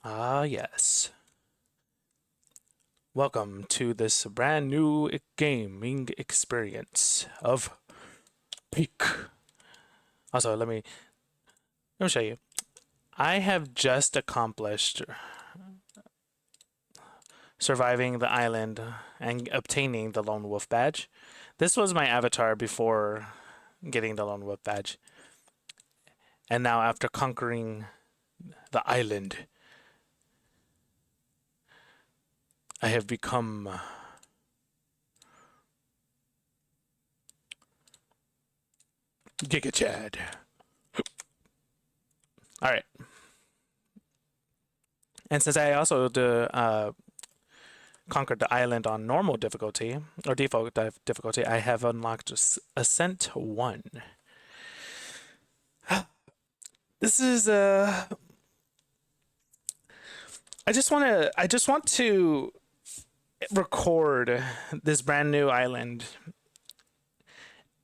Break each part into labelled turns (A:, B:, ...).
A: Ah, yes. Welcome to this brand new gaming experience of Peak. Also, let me show you. I have just accomplished surviving the island and obtaining the Lone Wolf badge. This was my avatar before getting the Lone Wolf badge. And now after conquering the island, I have become Giga Chad. All right. And since I also conquered the island on normal difficulty or default difficulty, I have unlocked Ascent 1. This is I just want to record this brand new island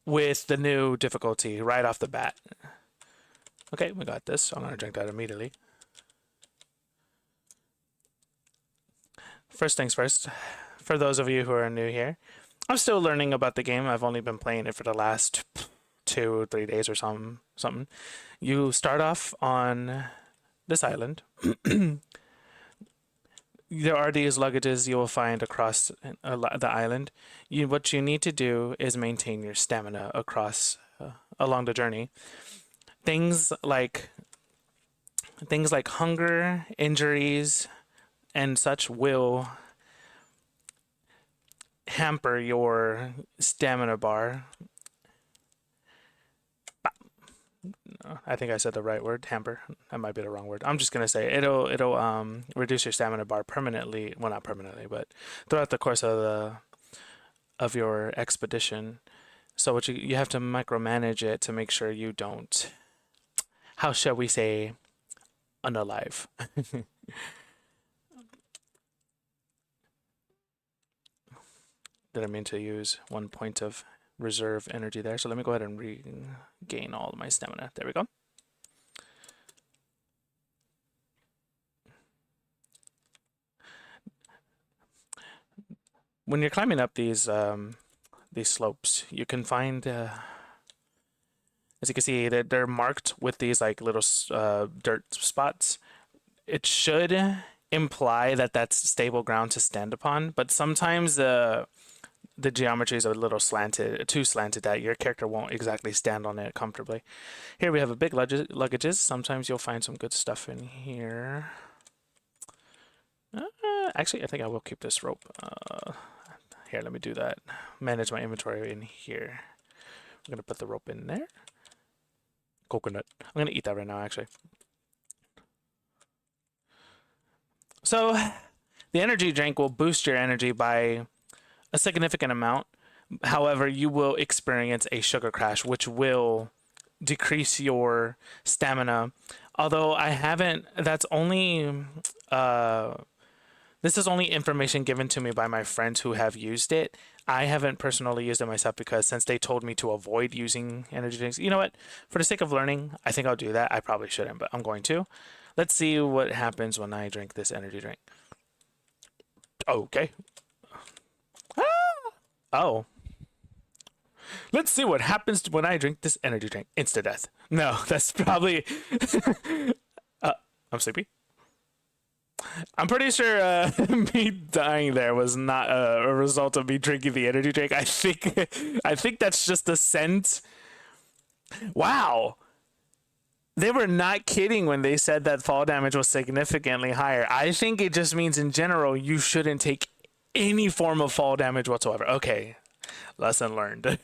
A: with the new difficulty right off the bat. Okay, we got this. I'm going to drink that immediately. First things first, for those of you who are new here, I'm still learning about the game. I've only been playing it for the last 2 or 3 days or something. You start off on this island. There are these luggages you will find across the island. What you need to do is maintain your stamina across along the journey. Things like hunger, injuries, and such will hamper your stamina bar. I think I said the right word, hamper. That might be the wrong word. I'm just gonna say it'll reduce your stamina bar permanently. Well, not permanently, but throughout the course of your expedition. So what you have to micromanage it to make sure you don't, how shall we say, unalive. Didn't mean to use 1 point of reserve energy there. So let me go ahead and regain all of my stamina. There we go. When you're climbing up these slopes, you can find, as you can see, they're marked with these like little dirt spots. It should imply that that's stable ground to stand upon, but sometimes the geometry is a little slanted, too slanted that your character won't exactly stand on it comfortably. Here we have a big luggages. Sometimes you'll find some good stuff in here. Actually, I think I will keep this rope. Here, let me do that. Manage my inventory in here. I'm gonna put the rope in there. Coconut. I'm gonna eat that right now, actually. So, the energy drink will boost your energy by a significant amount. However, you will experience a sugar crash, which will decrease your stamina. Although I haven't, that's only, this is only information given to me by my friends who have used it. I haven't personally used it myself because since they told me to avoid using energy drinks, you know what? For the sake of learning, I think I'll do that. I probably shouldn't, but I'm going to. Let's see what happens when I drink this energy drink. Okay. Oh. Let's see what happens when I drink this energy drink. Insta death. No, that's probably. I'm sleepy. I'm pretty sure me dying there was not a result of me drinking the energy drink. I think that's just a scent. Wow. They were not kidding when they said that fall damage was significantly higher. I think it just means in general you shouldn't take any form of fall damage whatsoever. Okay, lesson learned.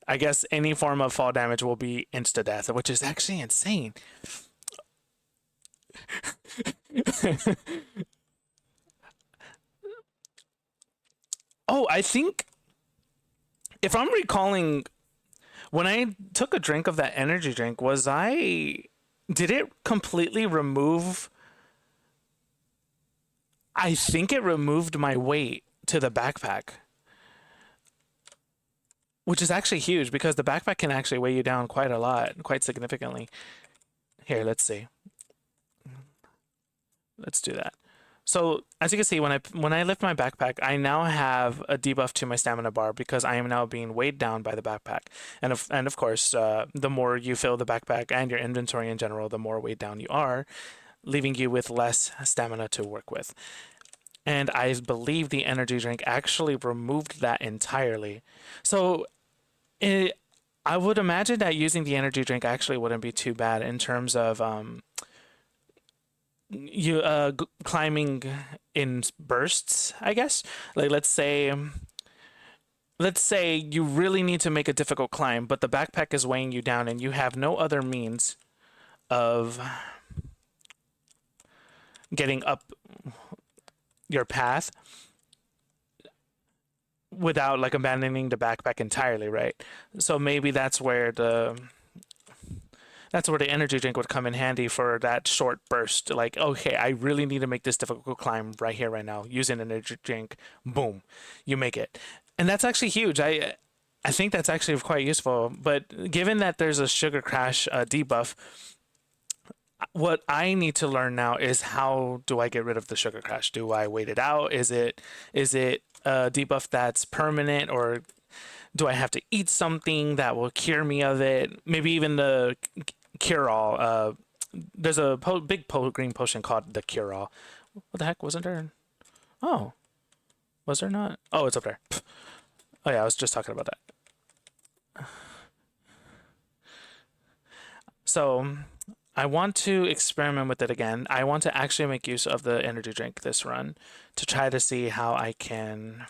A: I guess any form of fall damage will be insta death, which is actually insane. Oh, I think if I'm recalling when I took a drink of that energy drink, did it completely remove? I think it removed my weight to the backpack, which is actually huge because the backpack can actually weigh you down quite a lot, quite significantly. Here, let's see. Let's do that. So as you can see, when I lift my backpack, I now have a debuff to my stamina bar because I am now being weighed down by the backpack. And of course, the more you fill the backpack and your inventory in general, the more weighed down you are, leaving you with less stamina to work with. And I believe the energy drink actually removed that entirely. So it, I would imagine that using the energy drink actually wouldn't be too bad in terms of you climbing in bursts, I guess. Like let's say you really need to make a difficult climb, but the backpack is weighing you down and you have no other means of getting up your path without like abandoning the backpack entirely, right? So maybe that's where the energy drink would come in handy for that short burst. Like, okay, I really need to make this difficult climb right here, right now. Use an energy drink, boom, you make it, and that's actually huge. I think that's actually quite useful. But given that there's a sugar crash debuff, what I need to learn now is how do I get rid of the sugar crash? Do I wait it out? Is it a debuff that's permanent, or do I have to eat something that will cure me of it? Maybe even the cure all. There's a big green potion called the cure all. What the heck? Wasn't there? Oh, was there not? Oh, it's up there. Oh yeah, I was just talking about that. So I want to experiment with it again. I want to actually make use of the energy drink this run to try to see how I can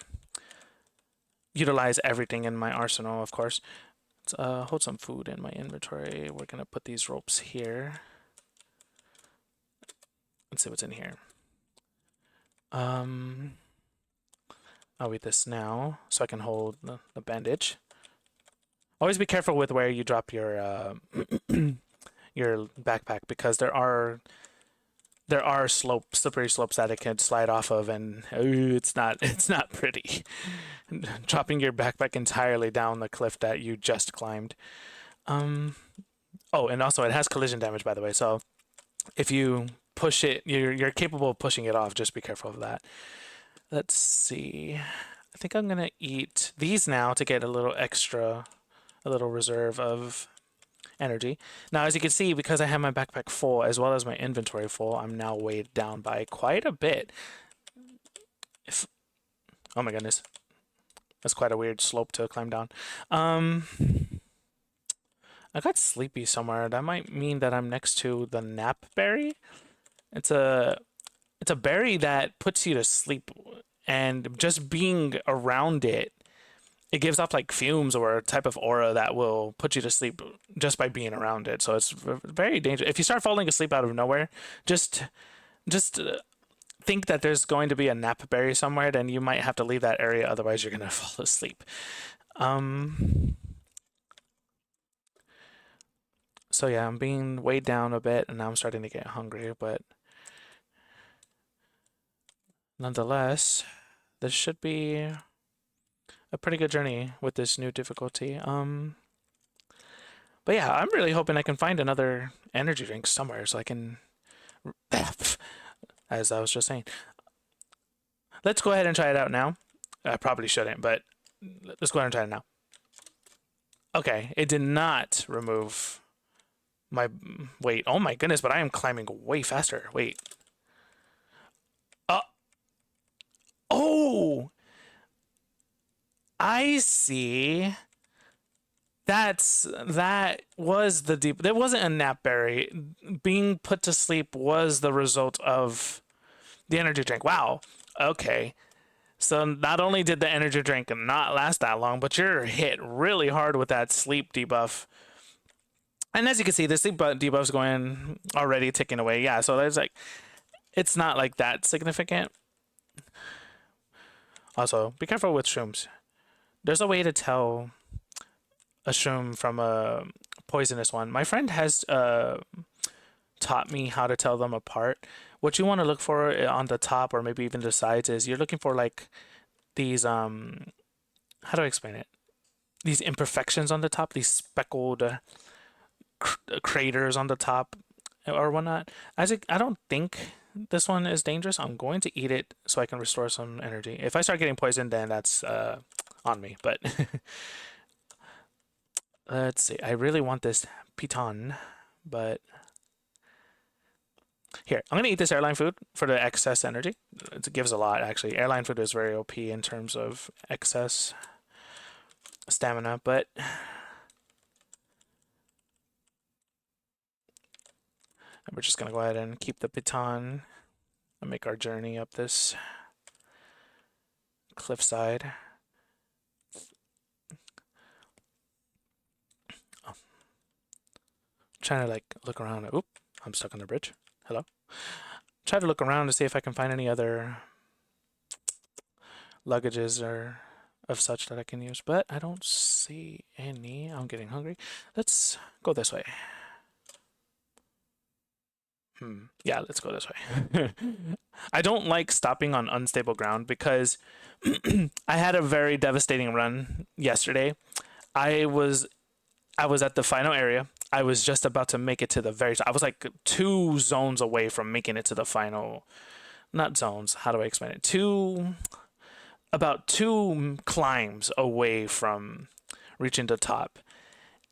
A: utilize everything in my arsenal, of course. Let's hold some food in my inventory. We're gonna put these ropes here. Let's see what's in here. I'll eat this now so I can hold the bandage. Always be careful with where you drop your your backpack because there are slippery slopes that it can slide off of, and it's not pretty. Dropping your backpack entirely down the cliff that you just climbed. Um, oh, and also it has collision damage, by the way. So if you push it, you're capable of pushing it off. Just be careful of that. Let's see. I think I'm gonna eat these now to get a little extra, a little reserve of energy. Now, as you can see, because I have my backpack full as well as my inventory full, I'm now weighed down by quite a bit. If Oh my goodness, that's quite a weird slope to climb down. Um, I got sleepy somewhere. That might mean that I'm next to the nap berry. It's a it's a berry that puts you to sleep, and just being around it, it gives off like fumes or a type of aura that will put you to sleep just by being around it. So it's very dangerous. If you start falling asleep out of nowhere, just just think that there's going to be a napberry somewhere, then you might have to leave that area. Otherwise, you're gonna fall asleep. Um. So yeah, I'm being weighed down a bit, and now I'm starting to get hungry. But nonetheless, this should be a pretty good journey with this new difficulty. But yeah, I'm really hoping I can find another energy drink somewhere so I can, as I was just saying. Let's go ahead and try it out now. I probably shouldn't, but let's go ahead and try it now. Okay, it did not remove my weight. Oh my goodness, but I am climbing way faster. Wait. Uh, oh, I see. That was the deep. There wasn't a nap berry. Being put to sleep was the result of the energy drink. Wow. Okay. So not only did the energy drink not last that long, but you're hit really hard with that sleep debuff. And as you can see, the sleep debuff's going already ticking away. Yeah, so there's like it's not like that significant. Also, be careful with shrooms. There's a way to tell a shroom from a poisonous one. My friend has taught me how to tell them apart. What you want to look for on the top or maybe even the sides is you're looking for like these how do I explain it? These imperfections on the top, these speckled craters on the top or whatnot. I don't think this one is dangerous. I'm going to eat it so I can restore some energy. If I start getting poisoned, then that's on me. But let's see. I really want this piton, but here, I'm gonna eat this airline food for the excess energy. It gives a lot, actually. Airline food is very OP in terms of excess stamina, but we're just gonna go ahead and keep the piton and make our journey up this cliffside. Oh. Trying to like look around. Oop, I'm stuck on the bridge. Hello. Try to look around to see if I can find any other luggages or of such that I can use, but I don't see any. I'm getting hungry. Let's go this way. Yeah, let's go this way. I don't like stopping on unstable ground because I had a very devastating run yesterday. I was at the final area. I was just about to make it to the very top. I was like 2 zones away from making it to the final. Not zones. How do I explain it? About 2 climbs away from reaching the top.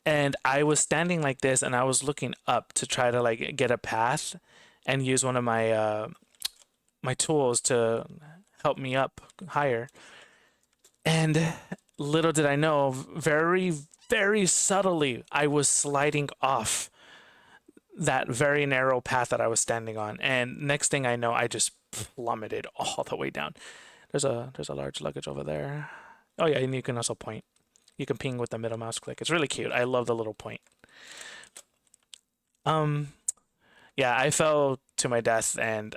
A: And I was standing like this and I was looking up to try to like get a path and use one of my my tools to help me up higher. And little did I know, very, very subtly, I was sliding off that very narrow path that I was standing on. And next thing I know, I just plummeted all the way down. There's a large luggage over there. Oh yeah, and you can also point. You can ping with the middle mouse click. It's really cute. I love the little point. Yeah, I fell to my death and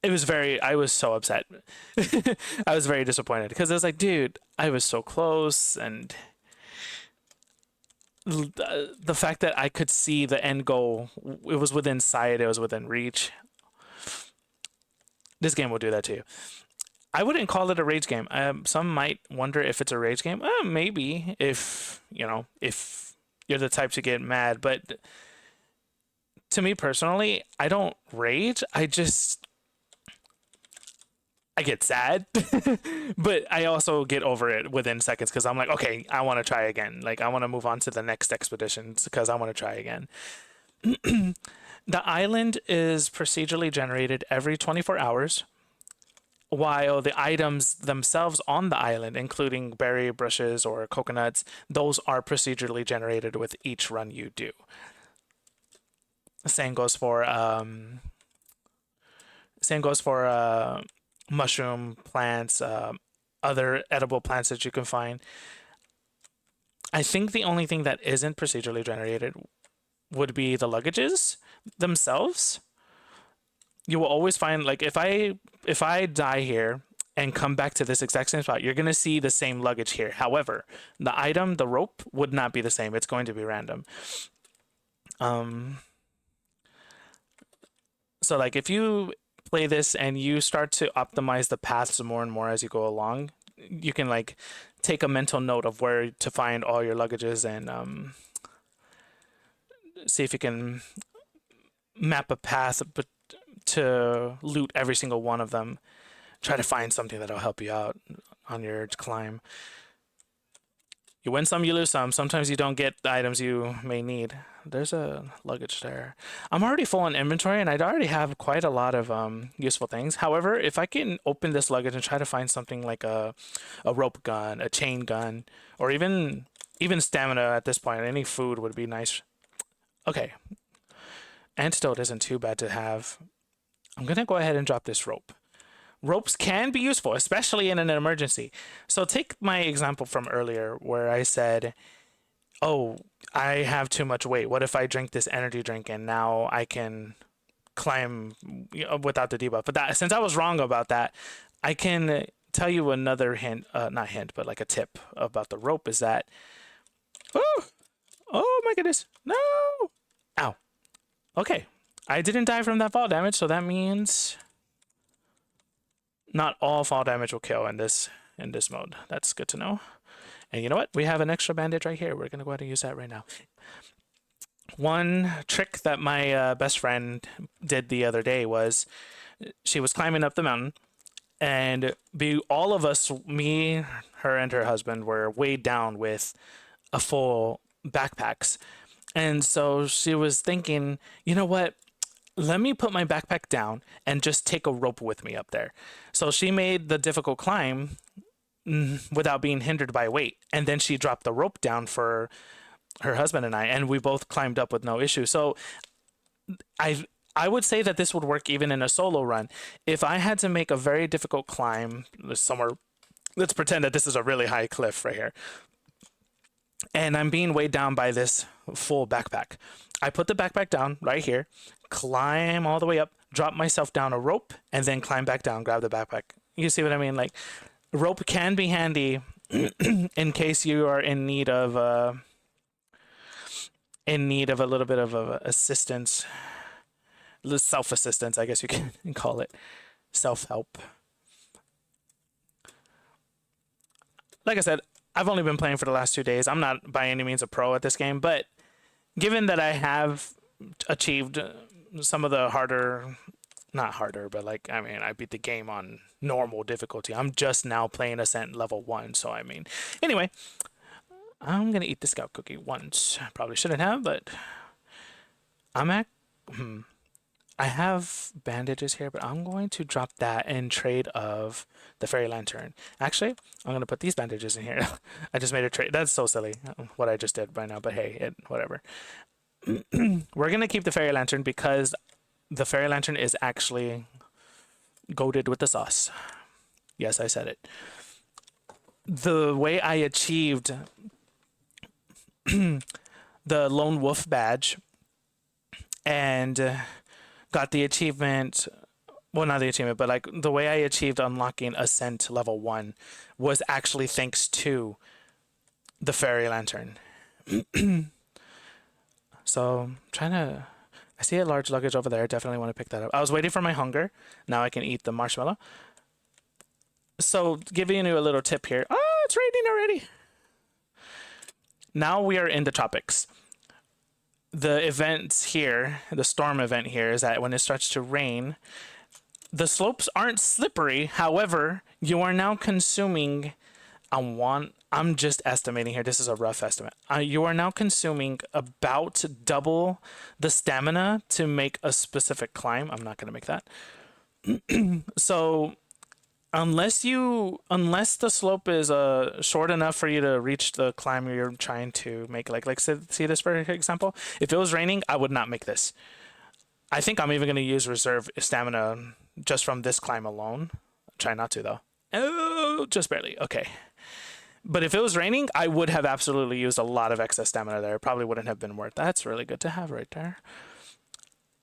A: I was so upset. I was very disappointed because I was like, dude, I was so close, and the fact that I could see the end goal, it was within sight, it was within reach. This game will do that to you. I wouldn't call it a rage game. Some might wonder if it's a rage game. Maybe if if you're the type to get mad, but to me personally, I don't rage. I get sad, but I also get over it within seconds because I'm like, okay, I want to try again. Like, I want to move on to the next expedition because I want to try again. The island is procedurally generated every 24 hours. While the items themselves on the island, including berry brushes or coconuts, those are procedurally generated with each run you do. Same goes for mushroom plants, other edible plants that you can find. I think the only thing that isn't procedurally generated would be the luggages themselves. You will always find, like, if I die here and come back to this exact same spot, you're gonna see the same luggage here. However, the rope would not be the same. It's going to be random. So like if you play this and you start to optimize the paths more and more as you go along, you can like take a mental note of where to find all your luggages and see if you can map a path to loot every single one of them. Try to find something that'll help you out on your climb. You win some, you lose some. Sometimes you don't get the items you may need. There's a luggage there. I'm already full on inventory and I already have quite a lot of useful things. However, if I can open this luggage and try to find something like a rope gun, a chain gun, or even stamina at this point, any food would be nice. Okay. Antidote isn't too bad to have. I'm gonna go ahead and drop this rope. Ropes can be useful, especially in an emergency. So take my example from earlier where I said, oh, I have too much weight. What if I drink this energy drink and now I can climb without the debuff? But since I was wrong about that, I can tell you another hint, not hint, but like a tip about the rope is that, oh my goodness, no, ow. Okay, I didn't die from that fall damage, so that means not all fall damage will kill in this mode. That's good to know. And you know what? We have an extra bandage right here. We're gonna go ahead and use that right now. One trick that my best friend did the other day was she was climbing up the mountain, and all of us, me, her, and her husband, were weighed down with a full backpacks. And so she was thinking, you know what? Let me put my backpack down and just take a rope with me up there. So she made the difficult climb without being hindered by weight. And then she dropped the rope down for her husband and I, and we both climbed up with no issue. So I I would say that this would work even in a solo run. If I had to make a very difficult climb somewhere, let's pretend that this is a really high cliff right here, and I'm being weighed down by this full backpack. I put the backpack down right here, climb all the way up, drop myself down a rope, and then climb back down, grab the backpack. You see what I mean? Like, rope can be handy in case you are in need of a little bit of assistance, self-assistance, I guess you can call it, self-help. Like I said, I've only been playing for the last 2 days. I'm not by any means a pro at this game, but given that I have achieved some of the harder, not harder, but like, I mean, I beat the game on normal difficulty. I'm just now playing Ascent level 1, so I mean, anyway, I'm gonna eat the scout cookie once. Probably shouldn't have, but I'm at, I have bandages here, but I'm going to drop that in trade of the fairy lantern. Actually, I'm going to put these bandages in here. I just made a trade. That's so silly what I just did by now, but hey, whatever. We're going to keep the fairy lantern because the fairy lantern is actually goated with the sauce. Yes, I said it. The way I achieved the lone wolf badge and got the achievement, well, not the achievement, but like the way I achieved unlocking Ascent level 1 was actually thanks to the fairy lantern. So trying to, I see a large luggage over there. Definitely want to pick that up. I was waiting for my hunger. Now I can eat the marshmallow. So giving you a little tip here. Oh, it's raining already. Now we are in the tropics. The event here, the storm event here, is that when it starts to rain, the slopes aren't slippery. However, you are now consuming, I'm just estimating here, this is a rough estimate. You are now consuming about double the stamina to make a specific climb. I'm not going to make that. So unless the slope is short enough for you to reach the climb you're trying to make, like see this for example, if it was raining, I would not make this. I think I'm even going to use reserve stamina just from this climb alone. Try not to though. Oh, just barely. Okay. But if it was raining, I would have absolutely used a lot of excess stamina there. It probably wouldn't have been worth. That's really good to have right there.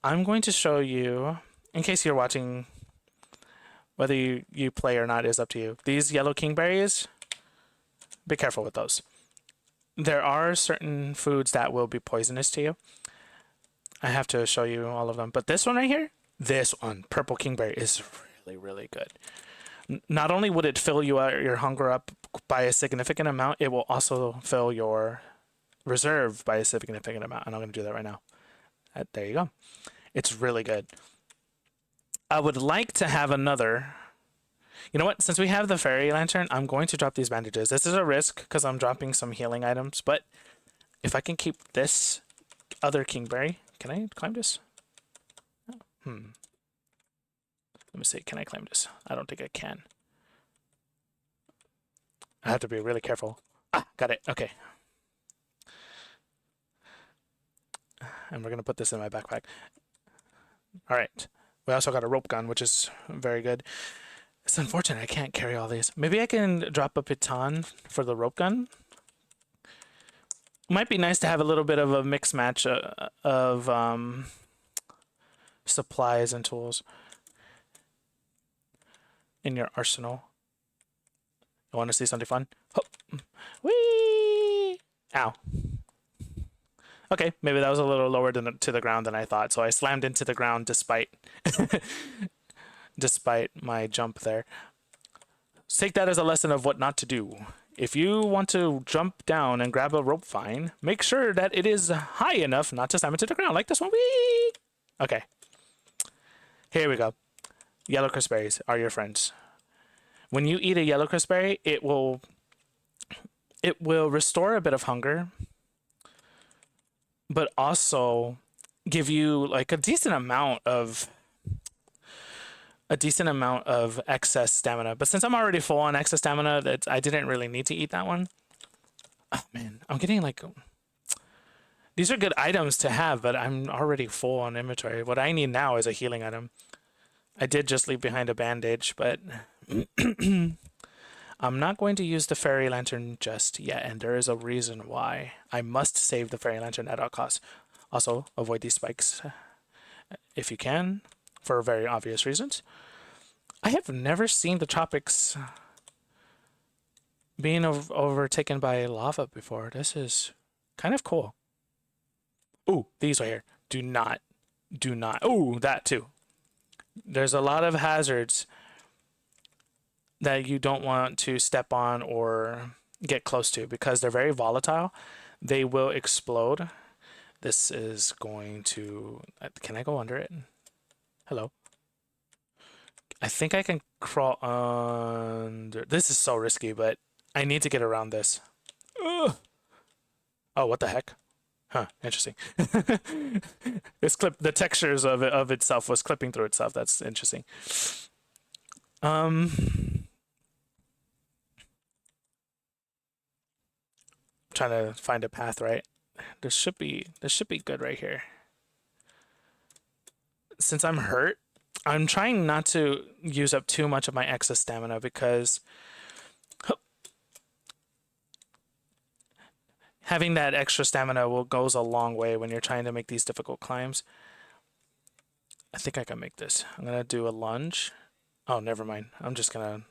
A: I'm going to show you, in case you're watching. Whether you play or not is up to you. These yellow kingberries, be careful with those. There are certain foods that will be poisonous to you. I have to show you all of them. But this one right here, this one, purple kingberry, is really, really good. Not only would it fill your hunger up by a significant amount, it will also fill your reserve by a significant amount. And I'm going to do that right now. There you go. It's really good. I would like to have another. You know what? Since we have the fairy lantern, I'm going to drop these bandages. This is a risk because I'm dropping some healing items, but if I can keep this other kingberry, can I climb this? Let me see. Can I climb this? I don't think I can. I have to be really careful. Ah, got it. Okay. And we're going to put this in my backpack. All right. We also got a rope gun, which is very good. It's unfortunate I can't carry all these. Maybe I can drop a baton for the rope gun. Might be nice to have a little bit of a mix match of supplies and tools in your arsenal. You want to see something fun? Oh. Whee! Ow. Okay, maybe that was a little lower to the ground than I thought, so I slammed into the ground despite despite my jump there. Take that as a lesson of what not to do If you want to jump down and grab a rope vine, make sure that it is high enough not to slam into the ground like this one. Whee! Okay. Here we go. Yellow crispberries are your friends. When you eat a yellow crispberry, it will restore a bit of hunger, but also give you like a decent amount of excess stamina. But since I'm already full on excess stamina, that I didn't really need to eat that one. Oh man, I'm getting like, these are good items to have, but I'm already full on inventory. What I need now is a healing item. I did just leave behind a bandage, but I'm not going to use the fairy lantern just yet, and there is a reason why. I must save the fairy lantern at all costs. Also, avoid these spikes if you can, for very obvious reasons. I have never seen the tropics being overtaken by lava before. This is kind of cool. Ooh, these right here. Do not. Ooh, that too. There's a lot of hazards that you don't want to step on or get close to because they're very volatile. They will explode. This is going to... Can I go under it? Hello? I think I can crawl under... This is so risky, but I need to get around this. Ugh. Oh, what the heck? Huh, interesting. The textures of itself was clipping through itself. That's interesting. Trying to find a path, right? This should be good right here. Since I'm hurt, I'm trying not to use up too much of my excess stamina because having that extra stamina goes a long way when you're trying to make these difficult climbs. I think I can make this. I'm gonna do a lunge. Oh, never mind. I'm just gonna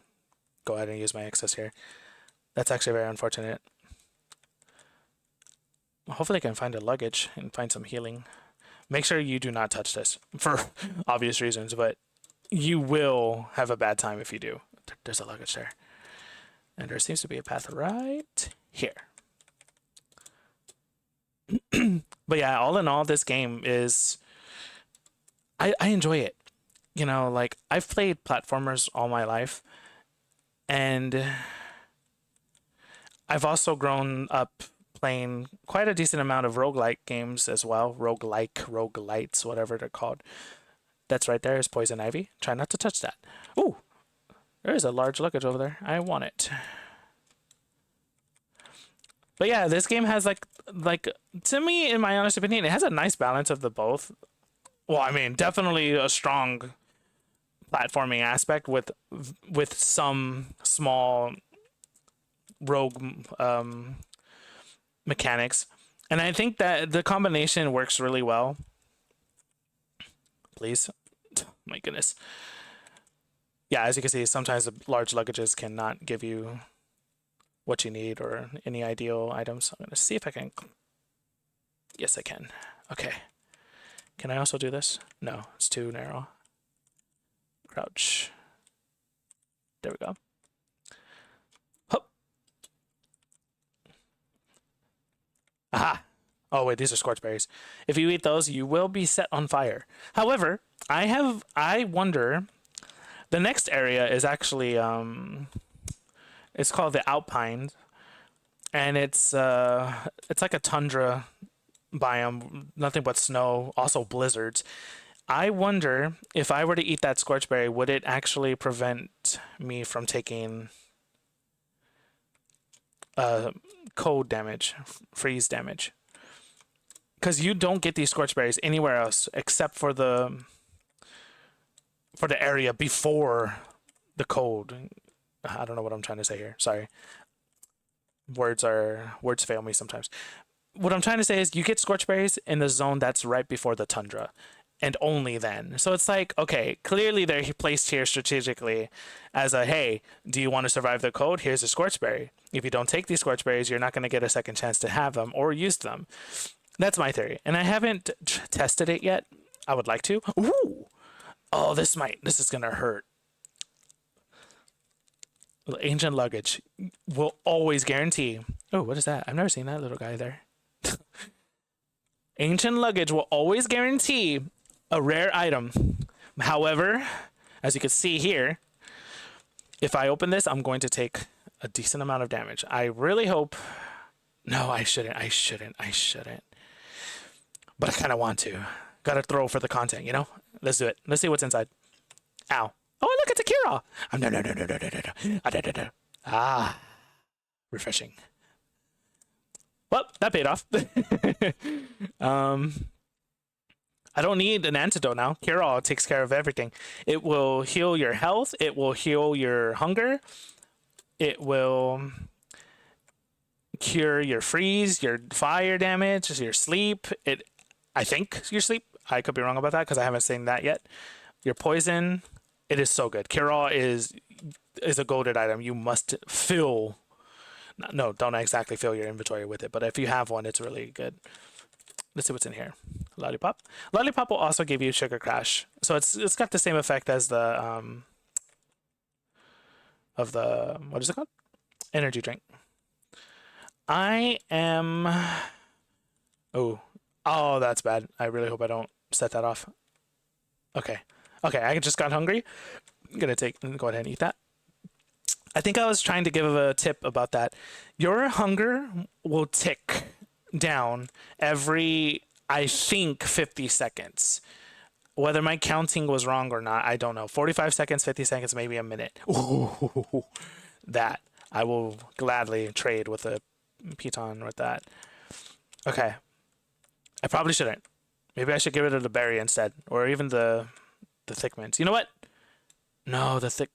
A: go ahead and use my excess here. That's actually very unfortunate. Hopefully I can find a luggage and find some healing. Make sure you do not touch this for obvious reasons, but you will have a bad time if you do. There's a luggage there. And there seems to be a path right here. But yeah, all in all, this game is... I enjoy it. You know, like, I've played platformers all my life. And I've also grown up playing quite a decent amount of roguelike games as well. Roguelites, whatever they're called. That's right there is poison ivy. Try not to touch that. Ooh, there is a large luggage over there. I want it. But yeah, this game has like to me, in my honest opinion, it has a nice balance of the both. Well, I mean, definitely a strong platforming aspect with some small rogue mechanics, and I think that the combination works really well. Please, my goodness. Yeah, as you can see, sometimes the large luggages cannot give you what you need or any ideal items. I'm gonna see if I can. Yes, I can. Okay. Can I also do this? No, it's too narrow. Crouch. There we go. Hop. Aha! Oh wait, these are scorch berries. If you eat those, you will be set on fire. However, I wonder, the next area is actually it's called the Alpine, and it's like a tundra biome, nothing but snow, also blizzards. I wonder if I were to eat that scorchberry, would it actually prevent me from taking cold damage, freeze damage? Because you don't get these scorchberries anywhere else except for the area before the cold. I don't know what I'm trying to say here. Sorry. Words fail me sometimes. What I'm trying to say is you get scorchberries in the zone that's right before the tundra, and only then. So it's like, okay, clearly they're placed here strategically as a, hey, do you want to survive the cold? Here's a scorchberry. If you don't take these scorchberries, you're not going to get a second chance to have them or use them. That's my theory, and I haven't tested it yet. I would like to. Ooh! Oh, this is gonna hurt. Ancient luggage will always guarantee. Oh, what is that? I've never seen that little guy there. Ancient luggage will always guarantee a rare item. However, as you can see here, if I open this, I'm going to take a decent amount of damage. I really hope. No, I shouldn't. But I kind of want to. Gotta throw for the content, you know? Let's do it. Let's see what's inside. Ow. Oh, look, it's a Kira. No. Ah, refreshing. Well, that paid off. I don't need an antidote now. Kira takes care of everything. It will heal your health. It will heal your hunger. It will cure your freeze, your fire damage, your sleep. I think your sleep. I could be wrong about that because I haven't seen that yet. Your poison. It is so good. Cure-all is a golded item. You must fill. No, don't exactly fill your inventory with it, but if you have one, it's really good. Let's see what's in here. Lollipop. Lollipop will also give you Sugar Crash, so it's got the same effect as the what is it called? Energy drink. I am. Oh, that's bad. I really hope I don't set that off. Okay, I just got hungry. I'm gonna go ahead and eat that. I think I was trying to give a tip about that. Your hunger will tick down every, I think, 50 seconds. Whether my counting was wrong or not, I don't know. 45 seconds, 50 seconds, maybe a minute. Ooh, that. I will gladly trade with a piton with that. Okay. I probably shouldn't. Maybe I should give it to the berry instead. Or even the thick mints. You know what? No, the thick...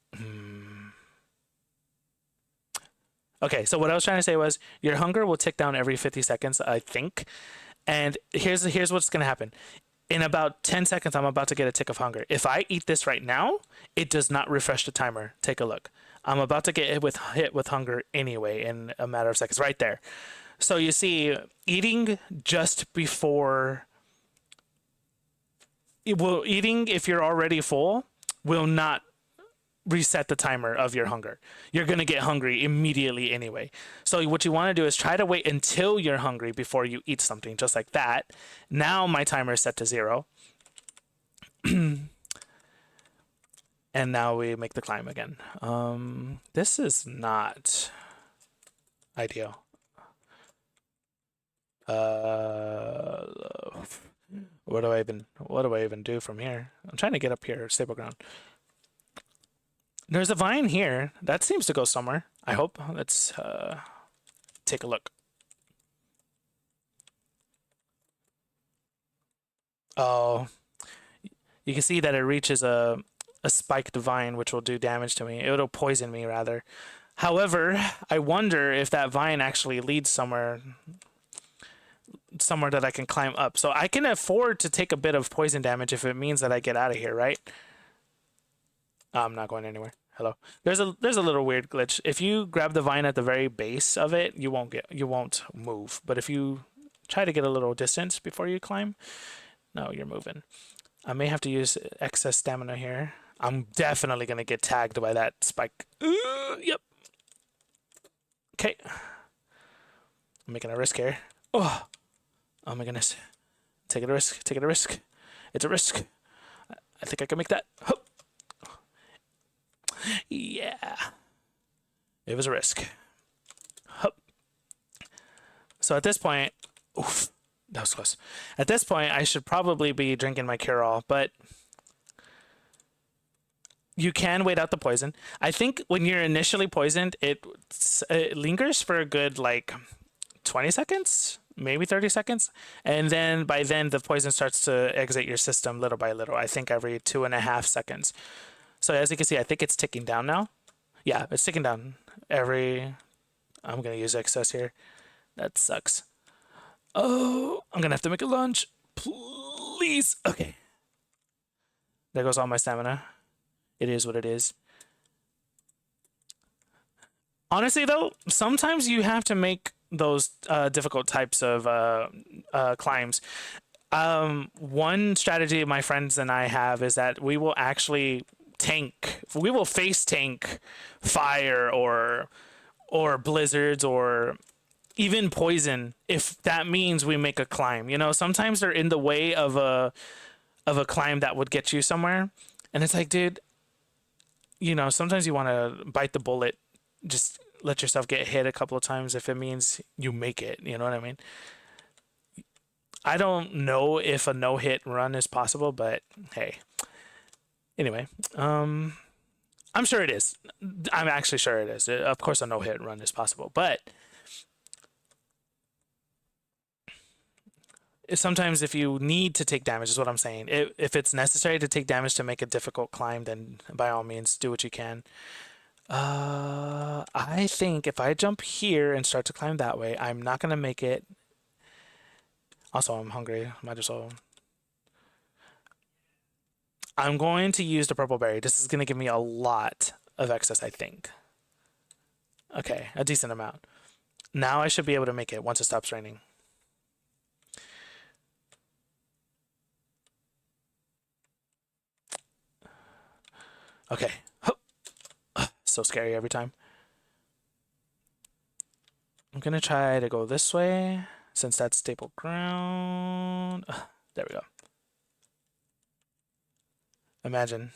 A: Okay, so what I was trying to say was your hunger will tick down every 50 seconds, I think. And here's what's going to happen. In about 10 seconds, I'm about to get a tick of hunger. If I eat this right now, it does not refresh the timer. Take a look. I'm about to get hit with hunger anyway in a matter of seconds. Right there. So you see, eating just before... Eating if you're already full will not reset the timer of your hunger. You're going to get hungry immediately anyway. So what you want to do is try to wait until you're hungry before you eat something, just like that. Now my timer is set to 0. And now we make the climb again. This is not ideal. What do I even do from here? I'm trying to get up here, stable ground. There's a vine here. That seems to go somewhere. I hope. Let's take a look. Oh, you can see that it reaches a spiked vine, which will do damage to me. It'll poison me, rather. However, I wonder if that vine actually leads somewhere that I can climb up. So I can afford to take a bit of poison damage if it means that I get out of here, right? I'm not going anywhere. Hello. There's a little weird glitch. If you grab the vine at the very base of it, you won't move. But if you try to get a little distance before you climb, no, you're moving. I may have to use excess stamina here. I'm definitely gonna get tagged by that spike. Yep. Okay. I'm making a risk here. Oh my goodness. Take a risk. It's a risk. I think I can make that. Hup. Yeah. It was a risk. Hup. So at this point, oof, that was close. At this point, I should probably be drinking my cure-all, but you can wait out the poison. I think when you're initially poisoned, it lingers for a good, 20 seconds, maybe 30 seconds. And then by then, the poison starts to exit your system little by little. I think every 2.5 seconds. So as you can see, I think it's ticking down now. Yeah, it's ticking down I'm going to use excess here. That sucks. Oh, I'm going to have to make a lunge. Please. Okay. There goes all my stamina. It is what it is. Honestly, though, sometimes you have to make those difficult types of climbs. One strategy my friends and I have is that we will actually tank. We will face tank fire or blizzards or even poison if that means we make a climb. You know, sometimes they're in the way of a climb that would get you somewhere, and it's like, dude, you know, sometimes you want to bite the bullet, just let yourself get hit a couple of times if it means you make it. You know what I mean? I don't know if a no-hit run is possible, but hey. Anyway, I'm sure it is. I'm actually sure it is. Of course, a no-hit run is possible, but sometimes if you need to take damage, is what I'm saying. If it's necessary to take damage to make a difficult climb, then by all means, do what you can. I think if I jump here and start to climb that way, I'm not gonna make it. Also, I'm hungry. Might as well. I'm going to use the purple berry. This is gonna give me a lot of excess, I think. Okay, a decent amount. Now I should be able to make it once it stops raining. Okay. So scary every time. I'm gonna try to go this way since that's stable ground. There we go. Imagine.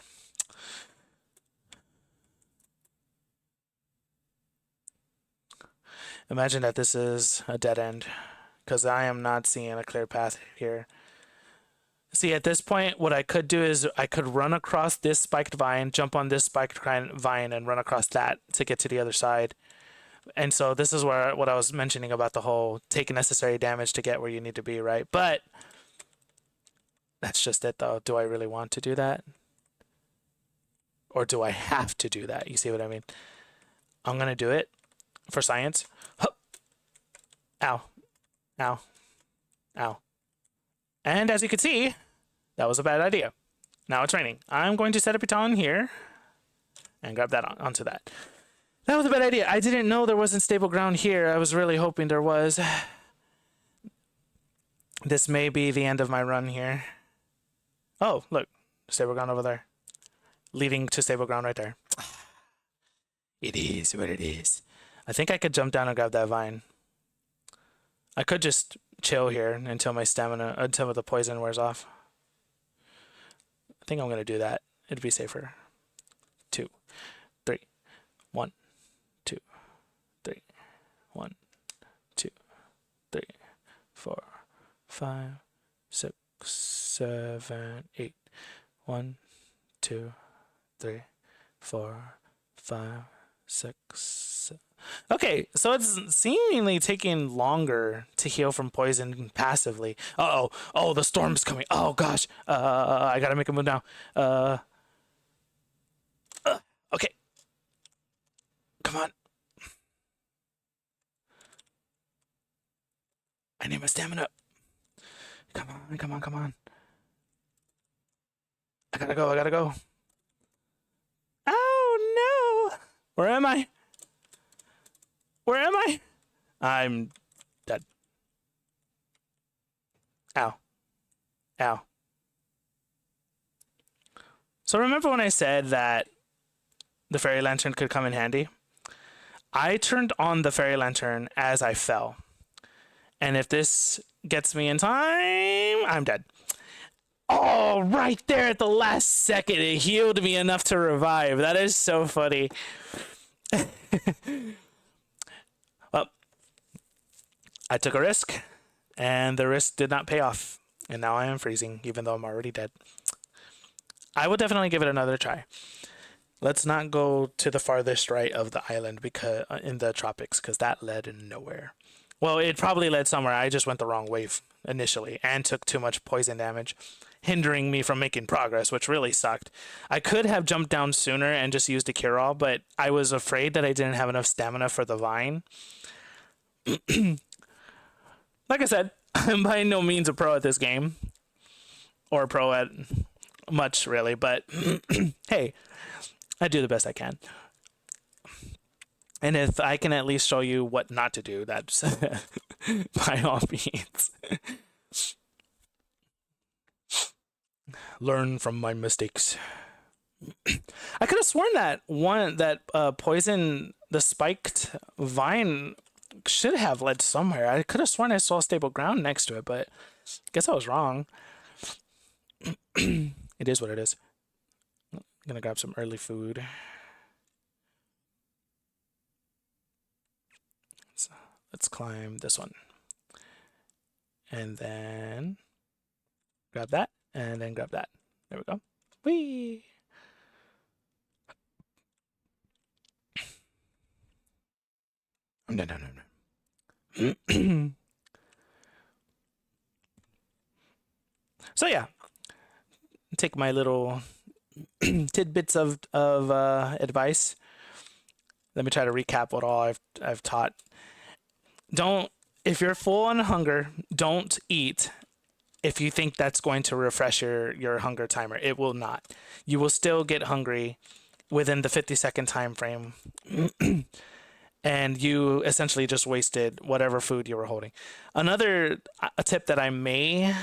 A: Imagine that this is a dead end because I am not seeing a clear path here. See, at this point, what I could do is I could run across this spiked vine, jump on this spiked vine, and run across that to get to the other side. And so this is where what I was mentioning about the whole take necessary damage to get where you need to be, right? But that's just it, though. Do I really want to do that? Or do I have to do that? You see what I mean? I'm going to do it for science. Ow. Ow. Ow. And as you can see, that was a bad idea. Now it's raining. I'm going to set a baton here and grab that onto that. That was a bad idea. I didn't know there wasn't stable ground here. I was really hoping there was. This may be the end of my run here. Oh, look. Stable ground over there. Leading to stable ground right there. It is what it is. I think I could jump down and grab that vine. I could just chill here until my stamina, until the poison wears off. I think I'm going to do that. It'd be safer. 2, 3, 1, 2, 3, 1, 2, 3, 4, 5, 6, 7, 8. 1, 2, 3, 4, 5, 6, 7. Okay, so it's seemingly taking longer to heal from poison passively. Uh-oh. Oh, the storm's coming. Oh, gosh. I gotta make a move now. Okay. Come on. I need my stamina. Come on, come on, come on. I gotta go, I gotta go. Oh, no. Where am I? Where am I? I'm dead. Ow. Ow. So remember when I said that the fairy lantern could come in handy? I turned on the fairy lantern as I fell. And if this gets me in time, I'm dead. Oh, right there at the last second, it healed me enough to revive. That is so funny. Well, I took a risk, and the risk did not pay off. And now I am freezing, even though I'm already dead. I will definitely give it another try. Let's not go to the farthest right of the island because in the tropics, because that led nowhere. Well, it probably led somewhere. I just went the wrong way initially and took too much poison damage, hindering me from making progress, which really sucked. I could have jumped down sooner and just used a cure-all, but I was afraid that I didn't have enough stamina for the vine. Like I said, I'm by no means a pro at this game, or a pro at much, really, but hey, I do the best I can. And if I can at least show you what not to do, that's by all means. Learn from my mistakes. I could have sworn that poison, the spiked vine, should have led somewhere. I could have sworn I saw stable ground next to it, but guess I was wrong. It is what it is. I'm gonna grab some early food. So let's climb this one. And then grab that, and then grab that. There we go. Whee! No, no, no, no. So yeah, take my little tidbits of advice. Let me try to recap what all I've taught. Don't, if you're full on hunger, don't eat if you think that's going to refresh your hunger timer. It will not. You will still get hungry within the 50-second time frame. And you essentially just wasted whatever food you were holding. Another a tip that I may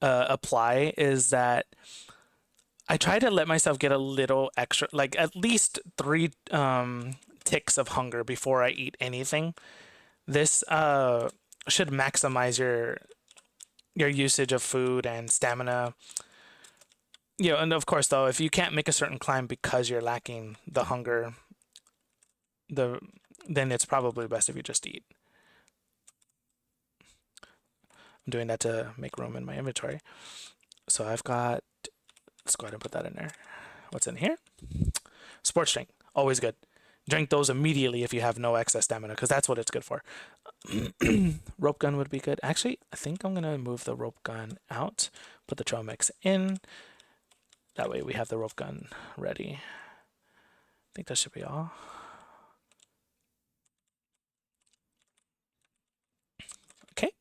A: apply is that I try to let myself get a little extra, like at least 3 ticks of hunger before I eat anything. This should maximize your usage of food and stamina. You know, and of course, though, if you can't make a certain climb because you're lacking the hunger, then it's probably best if you just eat. I'm doing that to make room in my inventory. So I've got, let's go ahead and put that in there. What's in here? Sports drink, always good. Drink those immediately if you have no excess stamina, because that's what it's good for. Rope gun would be good. Actually, I think I'm gonna move the rope gun out, put the trail mix in. That way we have the rope gun ready. I think that should be all. Okay.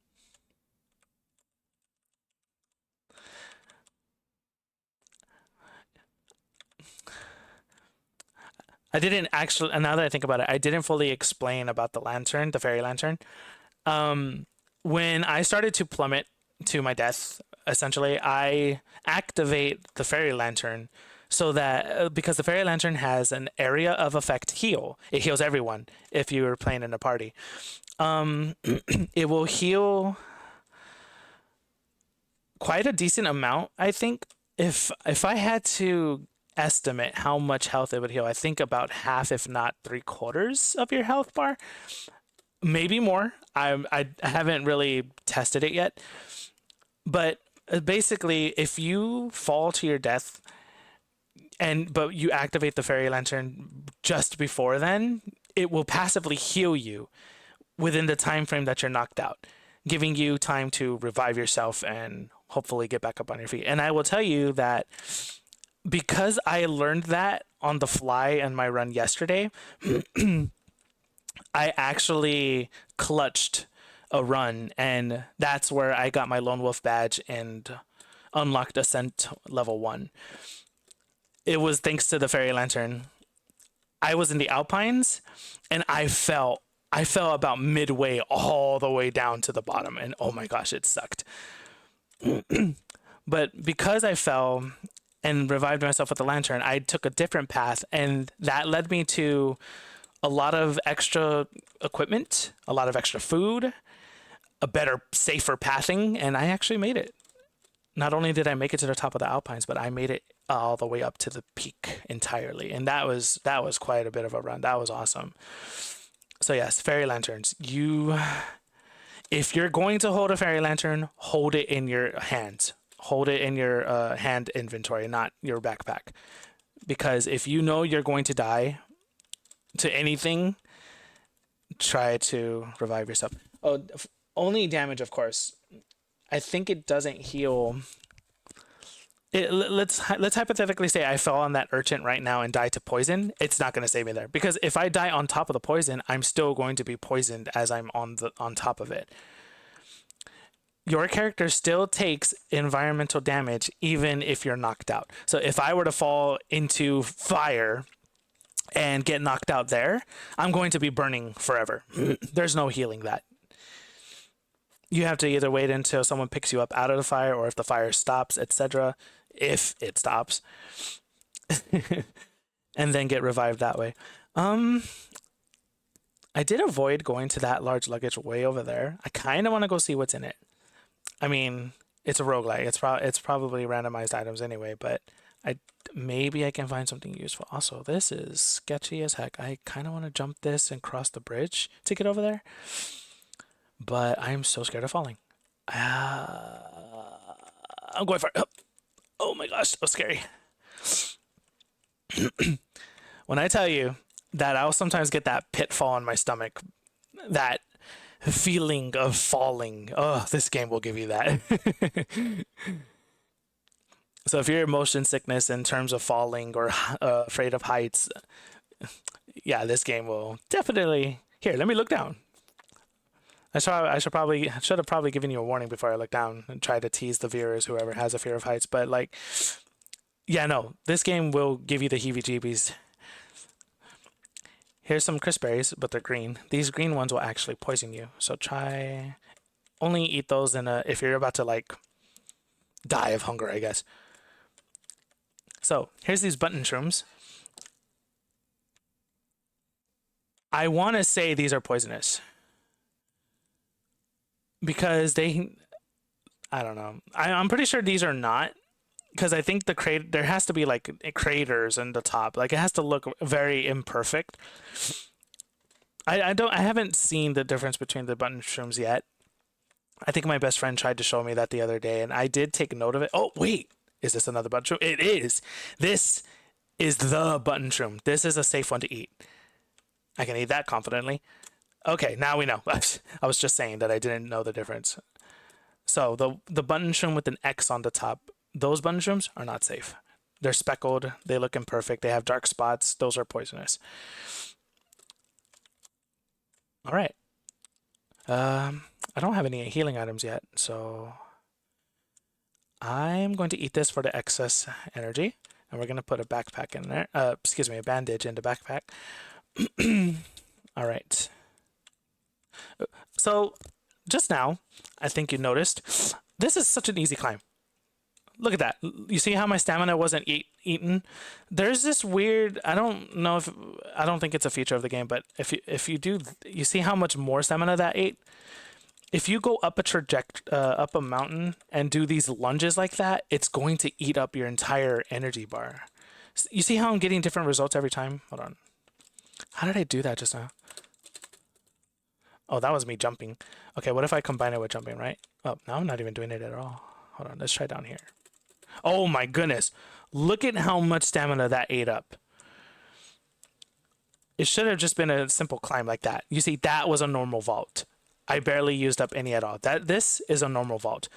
A: I didn't actually, and now that I think about it, I didn't fully explain about the lantern, the fairy lantern. When I started to plummet to my death, essentially, I activate the fairy lantern so that because the fairy lantern has an area of effect heal, it heals everyone if you were playing in a party. It will heal quite a decent amount, I think. If I had to estimate how much health it would heal, I think about half, if not 3/4 of your health bar, maybe more. I haven't really tested it yet, but basically, if you fall to your death but you activate the fairy lantern just before then, it will passively heal you within the time frame that you're knocked out, giving you time to revive yourself and hopefully get back up on your feet. And I will tell you that because I learned that on the fly in my run yesterday, I actually clutched a run, and that's where I got my Lone Wolf badge and unlocked Ascent level 1. It was thanks to the fairy lantern. I was in the Alpines, and I fell about midway all the way down to the bottom, and oh my gosh, it sucked. But because I fell and revived myself with the lantern, I took a different path, and that led me to a lot of extra equipment, a lot of extra food, a better, safer pathing, and I actually made it. Not only did I make it to the top of the Alpines, but I made it all the way up to the peak entirely, and that was quite a bit of a run. That was awesome. So yes, fairy lanterns. If you're going to hold a fairy lantern, hold it in your hands. Hold it in your hand inventory, not your backpack, because if you know you're going to die to anything, try to revive yourself. Oh, only damage, of course. I think it doesn't heal. Let's hypothetically say I fell on that urchin right now and die to poison. It's not going to save me there, because if I die on top of the poison, I'm still going to be poisoned as I'm on top of it. Your character still takes environmental damage even if you're knocked out. So if I were to fall into fire and get knocked out there, I'm going to be burning forever. There's no healing that. you have to either wait until someone picks you up out of the fire, or if the fire stops, etc. If it stops, and then get revived that way. Um, I did avoid going to that large luggage way over there. I kind of want to go see what's in it. I mean, it's a roguelike. It's probably randomized items anyway, but I maybe I can find something useful. Also, this is sketchy as heck. I kind of want to jump this and cross the bridge to get over there, but I am so scared of falling. I'm going for it. Oh my gosh, so scary. When I tell you that I'll sometimes get that pitfall in my stomach, that feeling of falling. Oh, this game will give you that. So if you're motion sickness in terms of falling or afraid of heights, yeah, this game will definitely. Here, let me look down. I should have probably given you a warning before I look down and try to tease the viewers, whoever has a fear of heights. But like, yeah, no, this game will give you the heebie-jeebies. Here's some crisp berries, but they're green. These green ones will actually poison you. So try only eat those if you're about to like die of hunger, I guess. So here's these button shrooms. I want to say these are poisonous because I don't know. I'm pretty sure these are not, because I think there has to be like craters in the top. Like it has to look very imperfect. I haven't seen the difference between the button shrooms yet. I think my best friend tried to show me that the other day, and I did take note of it. Oh wait, is this another button shroom? It is. This is the button shroom. This is a safe one to eat. I can eat that confidently. Okay, now we know. I was just saying that I didn't know the difference. So the button shroom with an X on the top, those button shrooms are not safe. They're speckled. They look imperfect. They have dark spots. Those are poisonous. All right. I don't have any healing items yet, so I'm going to eat this for the excess energy, and we're going to put a backpack in there. Excuse me, a bandage in the backpack. All right. So just now, I think you noticed, this is such an easy climb. Look at that. You see how my stamina wasn't eaten? There's this weird, I don't think it's a feature of the game, but if you do, you see how much more stamina that ate? If you go up up a mountain and do these lunges like that, it's going to eat up your entire energy bar. You see how I'm getting different results every time? Hold on. How did I do that just now? Oh, that was me jumping. Okay, what if I combine it with jumping, right? Oh, now I'm not even doing it at all. Hold on, let's try down here. Oh my goodness. Look at how much stamina that ate up. It should have just been a simple climb like that. You see, that was a normal vault. I barely used up any at all. This is a normal vault.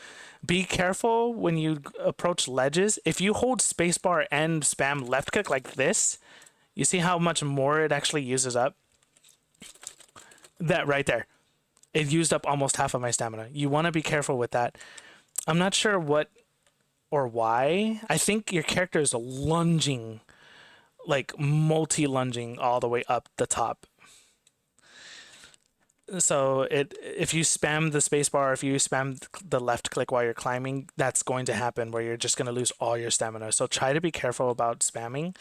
A: Be careful when you approach ledges. If you hold spacebar and spam left click like this, you see how much more it actually uses up? That right there. It used up almost half of my stamina. You want to be careful with that. I'm not sure what or why. I think your character is lunging, like multi-lunging all the way up the top. So if you spam the spacebar, if you spam the left click while you're climbing, that's going to happen where you're just going to lose all your stamina. So try to be careful about spamming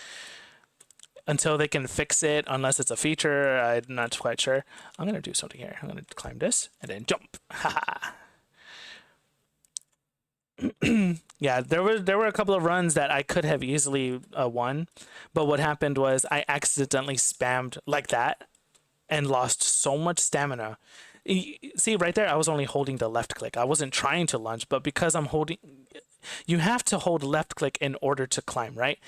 A: until they can fix it, unless it's a feature. I'm not quite sure. I'm going to do something here. I'm going to climb this and then jump. Haha. Yeah, there were a couple of runs that I could have easily won, but what happened was I accidentally spammed like that and lost so much stamina. See right there, I was only holding the left click. I wasn't trying to lunge, but because I'm holding, you have to hold left click in order to climb, right?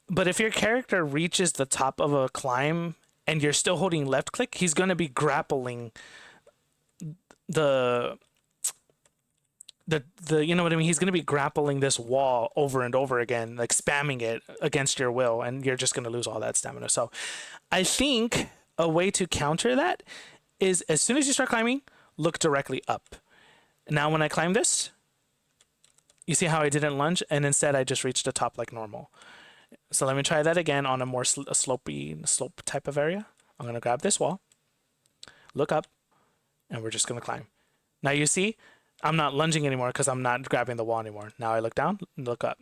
A: But if your character reaches the top of a climb and you're still holding left click, he's going to be grappling the you know what I mean? He's going to be grappling this wall over and over again, like spamming it against your will, and you're just going to lose all that stamina. So I think a way to counter that is, as soon as you start climbing, look directly up. Now when I climb this, you see how I didn't lunge, and instead I just reached the top like normal. So let me try that again on a more slope type of area. I'm going to grab this wall, look up, and we're just going to climb. Now you see, I'm not lunging anymore because I'm not grabbing the wall anymore. Now I look down, look up.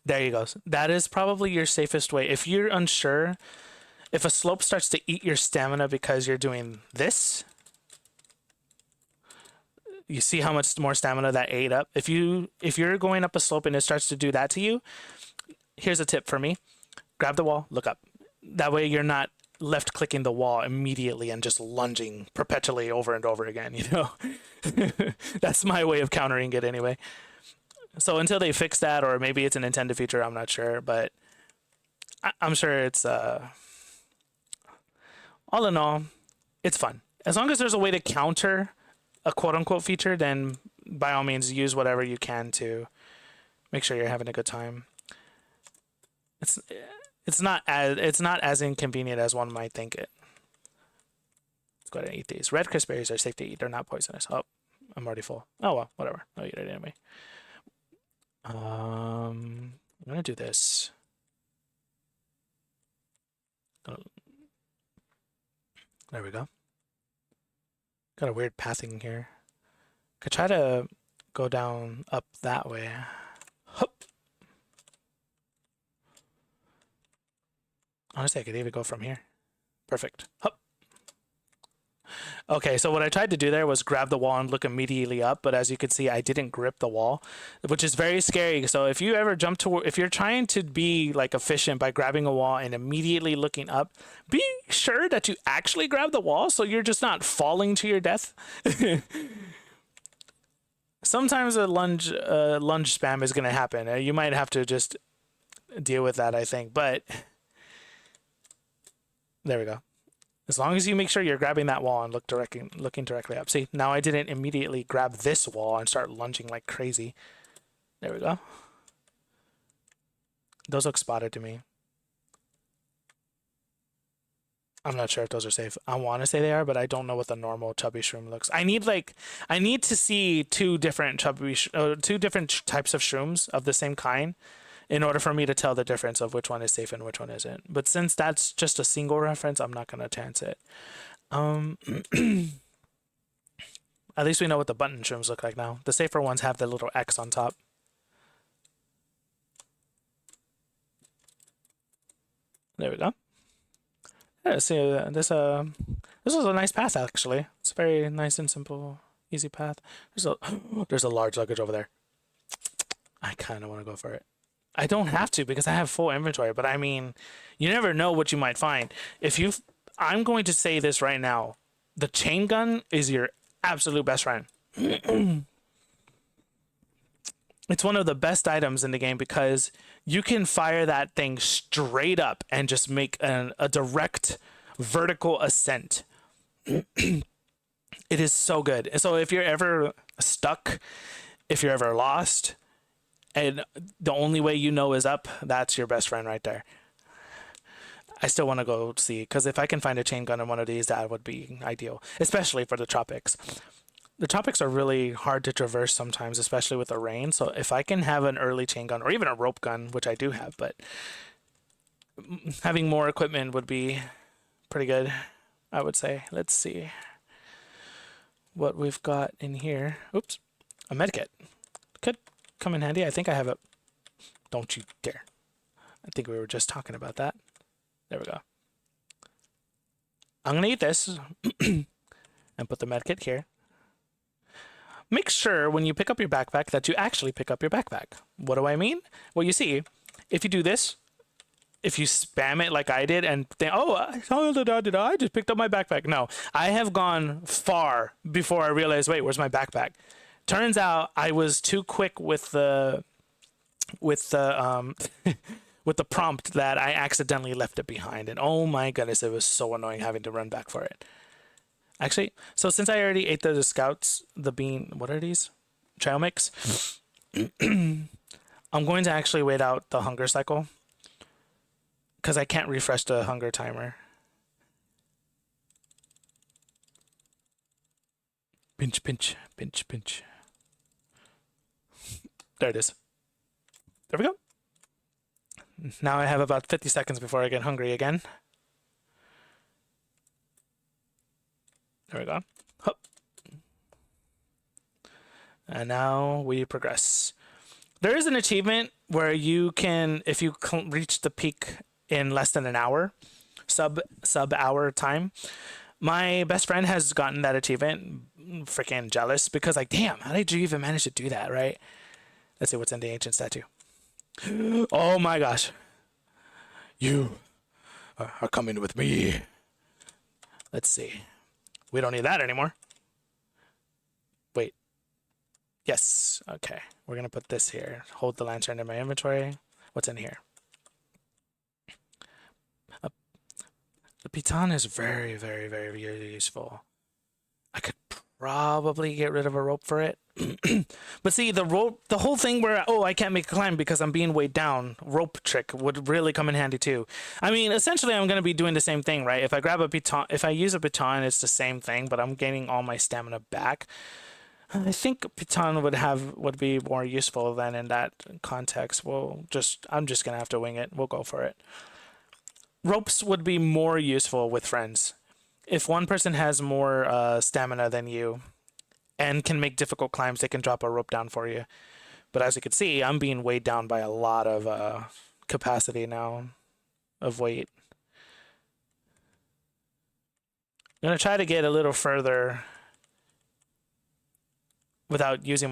A: There you go. That is probably your safest way. If you're unsure, if a slope starts to eat your stamina because you're doing this, you see how much more stamina that ate up. If you're going up a slope and it starts to do that to you, here's a tip for me. Grab the wall, look up. That way you're not left clicking the wall immediately and just lunging perpetually over and over again, you know? That's my way of countering it anyway. So until they fix that, or maybe it's an intended feature, I'm not sure, but I'm sure it's all in all, it's fun. As long as there's a way to counter a quote unquote feature, then by all means use whatever you can to make sure you're having a good time. It's not as inconvenient as one might think it. Let's go ahead and eat these. Red crisp berries are safe to eat. They're not poisonous. Oh, I'm already full. Oh well, whatever. I'll eat it anyway. I'm gonna do this. There we go. Got a weird pathing here. Could try to go down up that way. Hup. Honestly, I could even go from here. Perfect. Hup. Okay, so what I tried to do there was grab the wall and look immediately up, but as you can see, I didn't grip the wall, which is very scary. So if you ever jump to, if you're trying to be like efficient by grabbing a wall and immediately looking up, be sure that you actually grab the wall so you're just not falling to your death. Sometimes a lunge spam is going to happen. You might have to just deal with that, I think, but there we go. As long as you make sure you're grabbing that wall and looking directly up. See, now I didn't immediately grab this wall and start lunging like crazy. There we go. Those look spotted to me. I'm not sure if those are safe. I want to say they are, but I don't know what the normal chubby shroom looks. I need to see two different types of shrooms of the same kind in order for me to tell the difference of which one is safe and which one isn't. But since that's just a single reference, I'm not going to chance it. At least we know what the button shrooms look like now. The safer ones have the little X on top. There we go. Yeah, see, this was a nice path, actually. It's a very nice and simple, easy path. There's a large luggage over there. I kind of want to go for it. I don't have to because I have full inventory, but I mean, you never know what you might find. I'm going to say this right now. The chain gun is your absolute best friend. It's one of the best items in the game because you can fire that thing straight up and just make a direct vertical ascent. It is so good. So if you're ever stuck, if you're ever lost, and the only way you know is up, that's your best friend right there. I still want to go see, because if I can find a chain gun in one of these, that would be ideal, especially for the tropics. The tropics are really hard to traverse sometimes, especially with the rain. So if I can have an early chain gun or even a rope gun, which I do have, but having more equipment would be pretty good, I would say. Let's see what we've got in here. Oops, a medkit. Could come in handy. I think I have it. Don't you dare. I think we were just talking about that. There we go. I'm going to eat this and put the medkit here. Make sure when you pick up your backpack that you actually pick up your backpack. What do I mean? Well, you see, if you do this, if you spam it like I did and think, oh, I just picked up my backpack. No, I have gone far before I realized, wait, where's my backpack? Turns out I was too quick with the with the prompt that I accidentally left it behind. And oh my goodness, it was so annoying having to run back for it. Actually, so since I already ate the scouts, the bean, what are these? Trail mix? I'm going to actually wait out the hunger cycle because I can't refresh the hunger timer. Pinch, pinch, pinch, pinch. There it is. There we go. Now I have about 50 seconds before I get hungry again. There we go. Hup. And now we progress. There is an achievement where you can, if you reach the peak in less than an hour, sub hour time. My best friend has gotten that achievement. Freaking jealous because like, damn, how did you even manage to do that, right? Let's see what's in the ancient statue. Oh my gosh. You are coming with me. Let's see. We don't need that anymore. Wait. Yes. Okay. We're going to put this here. Hold the lantern in my inventory. What's in here? The piton is very, very, very, very useful. I could probably get rid of a rope for it. But see, the rope, the whole thing where, oh, I can't make a climb because I'm being weighed down, rope trick would really come in handy too. I mean, essentially, I'm going to be doing the same thing, right? If I grab a baton, if I use a baton, it's the same thing, but I'm gaining all my stamina back. I think baton would be more useful than in that context. I'm just going to have to wing it. We'll go for it. Ropes would be more useful with friends. If one person has more stamina than you and can make difficult climbs, they can drop a rope down for you. But as you can see, I'm being weighed down by a lot of capacity now of weight. I'm going to try to get a little further without using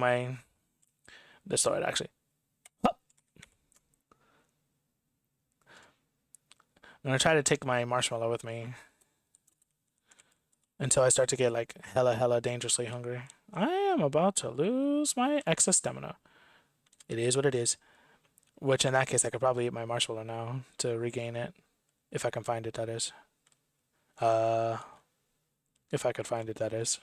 A: the sword, actually. I'm going to try to take my marshmallow with me until I start to get like hella dangerously hungry. I am about to lose my excess stamina. It is what it is. Which in that case, I could probably eat my marshmallow now to regain it. If I can find it, that is. If I could find it, that is.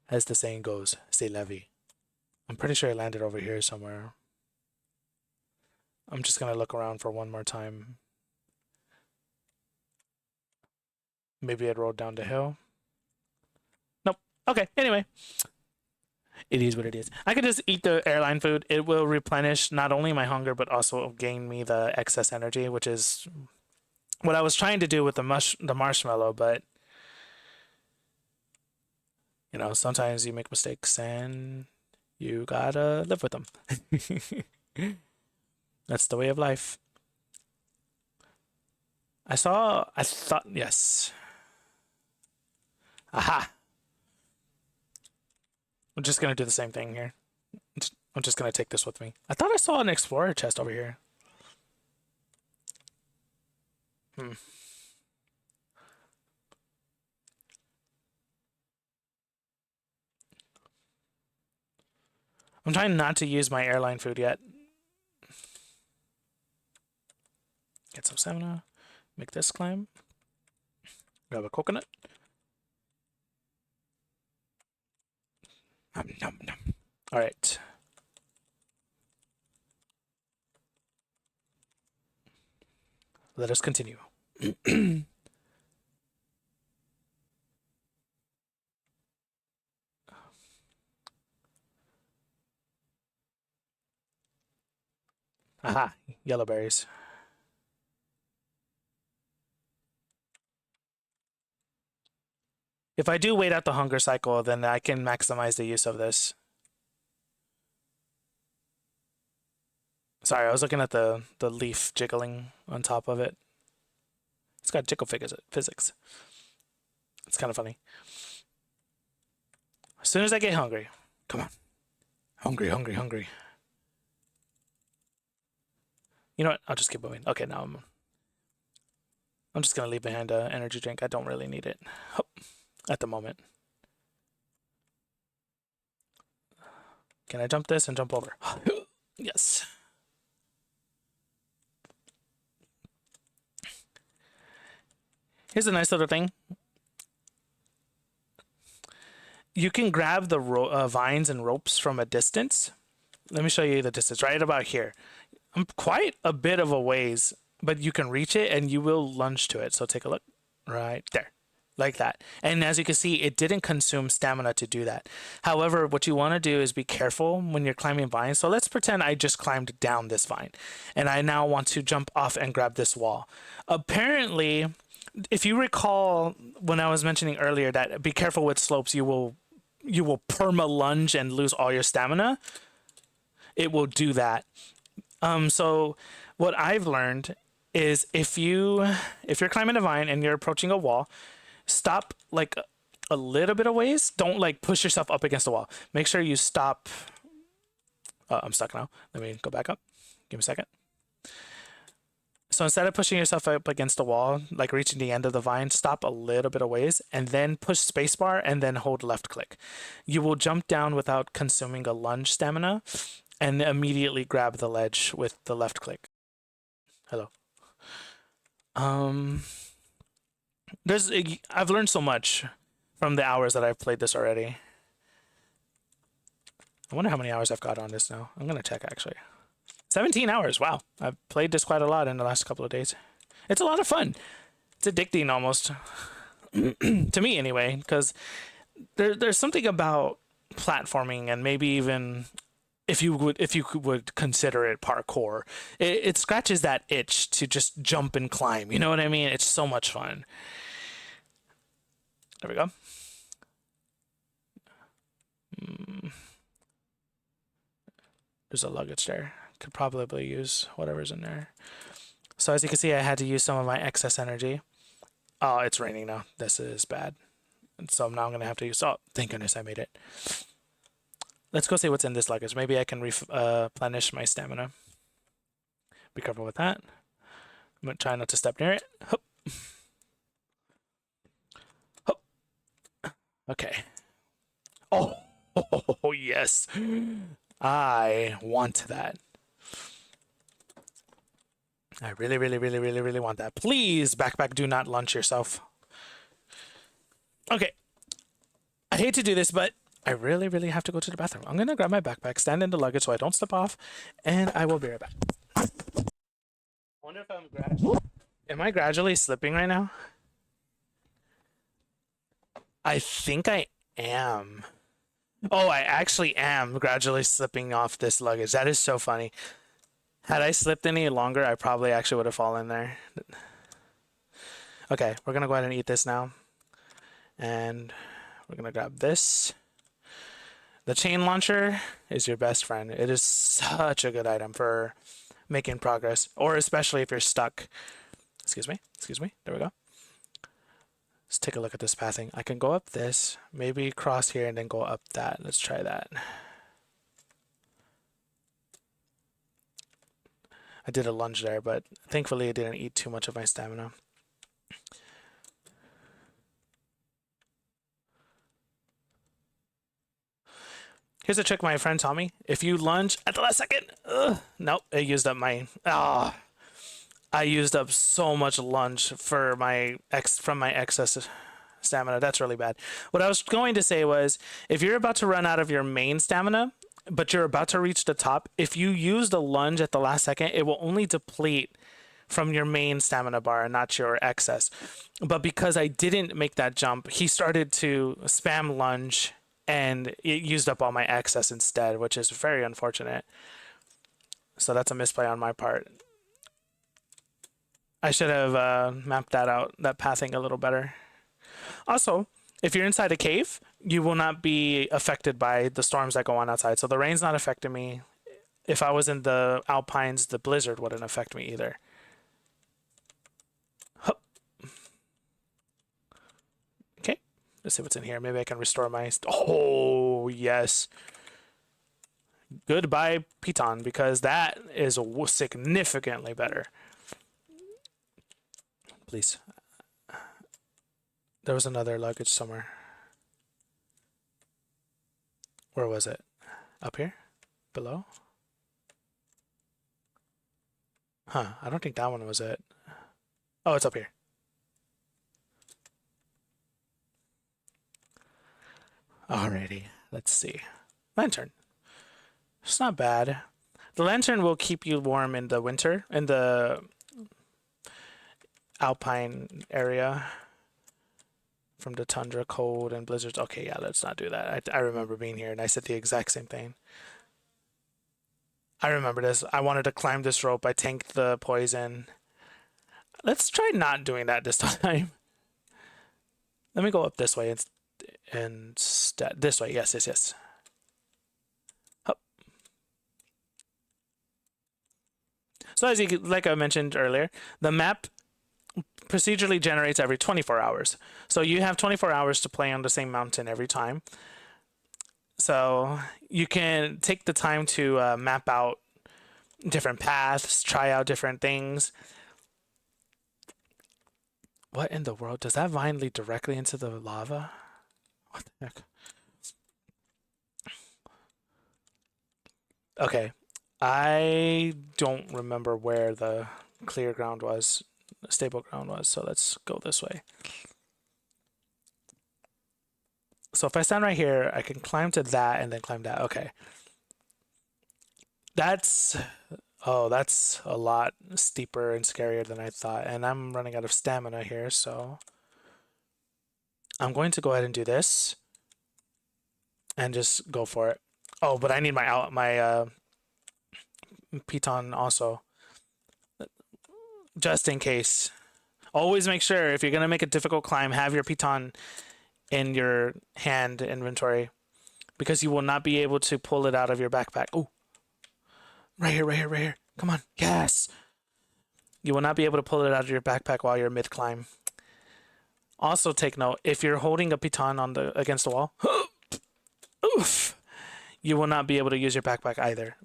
A: As the saying goes, c'est la vie. I'm pretty sure I landed over here somewhere. I'm just gonna look around for one more time. Maybe I'd rolled down the hill. Nope. Okay, anyway. It is what it is. I could just eat the airline food. It will replenish not only my hunger, but also gain me the excess energy, which is what I was trying to do with the marshmallow, but you know, sometimes you make mistakes and you gotta live with them. That's the way of life. I thought, yes. Aha! I'm just gonna do the same thing here. I'm just gonna take this with me. I thought I saw an explorer chest over here. I'm trying not to use my airline food yet. Get some stamina. Make this climb. Grab a coconut. Nom, nom, nom. All right. Let us continue. Aha, yellow berries. If I do wait out the hunger cycle, then I can maximize the use of this. Sorry, I was looking at the leaf jiggling on top of it. It's got jiggle physics. It's kind of funny. As soon as I get hungry, come on. Hungry, hungry, hungry. You know what? I'll just keep moving. Okay, now I'm just gonna leave behind an energy drink. I don't really need it at the moment. Can I jump this and jump over? Yes. Here's a nice little thing. You can grab the vines and ropes from a distance. Let me show you the distance, right about here. I'm quite a bit of a ways, but you can reach it and you will lunge to it. So take a look right there, like that. And as you can see, it didn't consume stamina to do that. However, what you want to do is be careful when you're climbing vines. So let's pretend I just climbed down this vine and I now want to jump off and grab this wall. Apparently, if you recall when I was mentioning earlier that be careful with slopes, you will perma lunge and lose all your stamina. It will do that. So what I've learned is if you're climbing a vine and you're approaching a wall, stop like a little bit of ways. Don't like push yourself up against the wall. Make sure you stop. I'm stuck now. Let me go back up. Give me a second. So instead of pushing yourself up against the wall, like reaching the end of the vine, stop a little bit of ways and then push spacebar and then hold left click. You will jump down without consuming a lunge stamina and immediately grab the ledge with the left click. Hello. I've learned so much from the hours that I've played this already. I wonder how many hours I've got on this now. I'm gonna check actually. 17 hours. Wow. I've played this quite a lot in the last couple of days. It's a lot of fun. It's addicting almost. To me anyway, because there's something about platforming and maybe even if you would consider it parkour, it scratches that itch to just jump and climb. You know what I mean? It's so much fun. There we go. There's a luggage there. Could probably use whatever's in there. So as you can see, I had to use some of my excess energy. Oh, it's raining now. This is bad. And so now I'm going to have to use... Oh, thank goodness I made it. Let's go see what's in this luggage. Maybe I can replenish my stamina. Be careful with that. I'm going to try not to step near it. Hup. Hup. Okay. Oh, yes. I want that. I really, really, really, really, really want that. Please, backpack, do not launch yourself. Okay. I hate to do this, but I really, really have to go to the bathroom. I'm going to grab my backpack, stand in the luggage so I don't slip off, and I will be right back. I wonder if am I gradually slipping right now? I think I am. Oh, I actually am gradually slipping off this luggage. That is so funny. Had I slipped any longer, I probably actually would have fallen there. Okay, we're going to go ahead and eat this now. And we're going to grab this. The chain launcher is your best friend. It is such a good item for making progress, or especially if you're stuck. Excuse me. There we go. Let's take a look at this pathing. I can go up this, maybe cross here and then go up that. Let's try that. I did a lunge there, but thankfully I didn't eat too much of my stamina. Here's a trick my friend taught me. If you lunge at the last second, nope, it used up my... I used up so much lunge for from my excess stamina. That's really bad. What I was going to say was, if you're about to run out of your main stamina, but you're about to reach the top, if you use the lunge at the last second, it will only deplete from your main stamina bar and not your excess. But because I didn't make that jump, he started to spam lunge and it used up all my excess instead, which is very unfortunate. So that's a misplay on my part. I should have mapped that out, that pathing a little better. Also, if you're inside a cave, you will not be affected by the storms that go on outside. So the rain's not affecting me. If I was in the Alpines, the blizzard wouldn't affect me either. Hup. Okay, let's see what's in here. Maybe I can restore my... Oh, yes. Goodbye, Piton, because that is significantly better. Please. There was another luggage somewhere. Where was it? Up here? Below? Huh, I don't think that one was it. Oh, it's up here. Alrighty, let's see. Lantern. It's not bad. The lantern will keep you warm in the winter, in the alpine area. From the tundra, cold, and blizzards. Okay, yeah, let's not do that. I remember being here and I said the exact same thing. I remember this. I wanted to climb this rope. I tanked the poison. Let's try not doing that this time. Let me go up this way and this way. Yes, yes, yes. Up. So as you like I mentioned earlier, the map procedurally generates every 24 hours. So you have 24 hours to play on the same mountain every time. So you can take the time to map out different paths, try out different things. What in the world? Does that vine lead directly into the lava? What the heck? Okay. I don't remember where the clear ground was, stable ground was, so let's go this way. So if I stand right here, I can climb to that and then climb that. Okay. That's a lot steeper and scarier than I thought. And I'm running out of stamina here, so I'm going to go ahead and do this and just go for it. Oh, but I need my piton also, just in case. Always make sure if you're gonna make a difficult climb, have your piton in your hand inventory, because you will not be able to pull it out of your backpack. Oh, right here, right here, right here. Come on, yes. You will not be able to pull it out of your backpack while you're mid climb. Also, take note, if you're holding a piton on against the wall, oof, you will not be able to use your backpack either.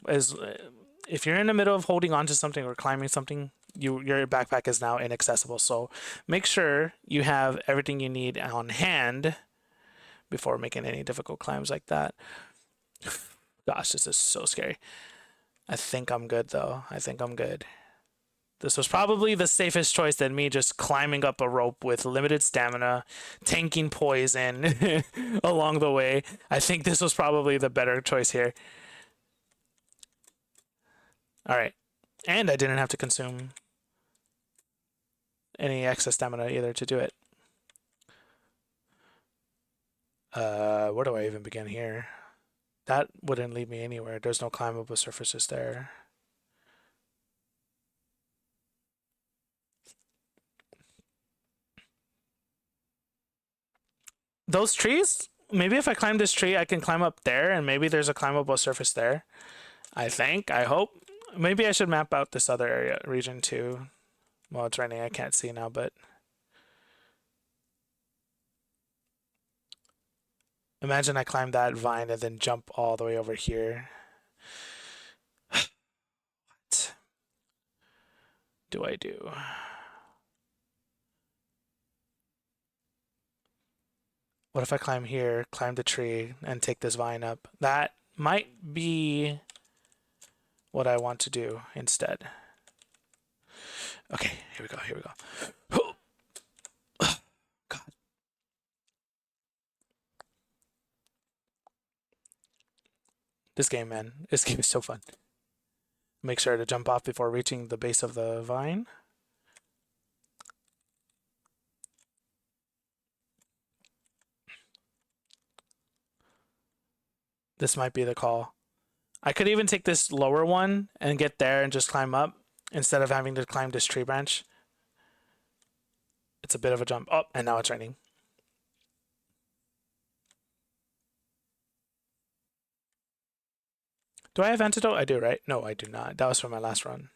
A: If you're in the middle of holding onto something or climbing something, your backpack is now inaccessible. So make sure you have everything you need on hand before making any difficult climbs like that. Gosh, this is so scary. I think I'm good though. I think I'm good. This was probably the safest choice than me just climbing up a rope with limited stamina, tanking poison along the way. I think this was probably the better choice here. All right. And I didn't have to consume any excess stamina either to do it. Where do I even begin here? That wouldn't lead me anywhere. There's no climbable surfaces there. Those trees? Maybe if I climb this tree, I can climb up there, and maybe there's a climbable surface there. I think. I hope. Maybe I should map out this other region too. Well, it's raining. I can't see now, but imagine I climb that vine and then jump all the way over here. What do I do? What if I climb here, climb the tree, and take this vine up? That might be what I want to do instead. Okay, here we go, here we go. God. This game, man. This game is so fun. Make sure to jump off before reaching the base of the vine. This might be the call. I could even take this lower one and get there and just climb up instead of having to climb this tree branch. It's a bit of a jump. Oh, and now it's raining. Do I have antidote? I do, right? No, I do not. That was from my last run.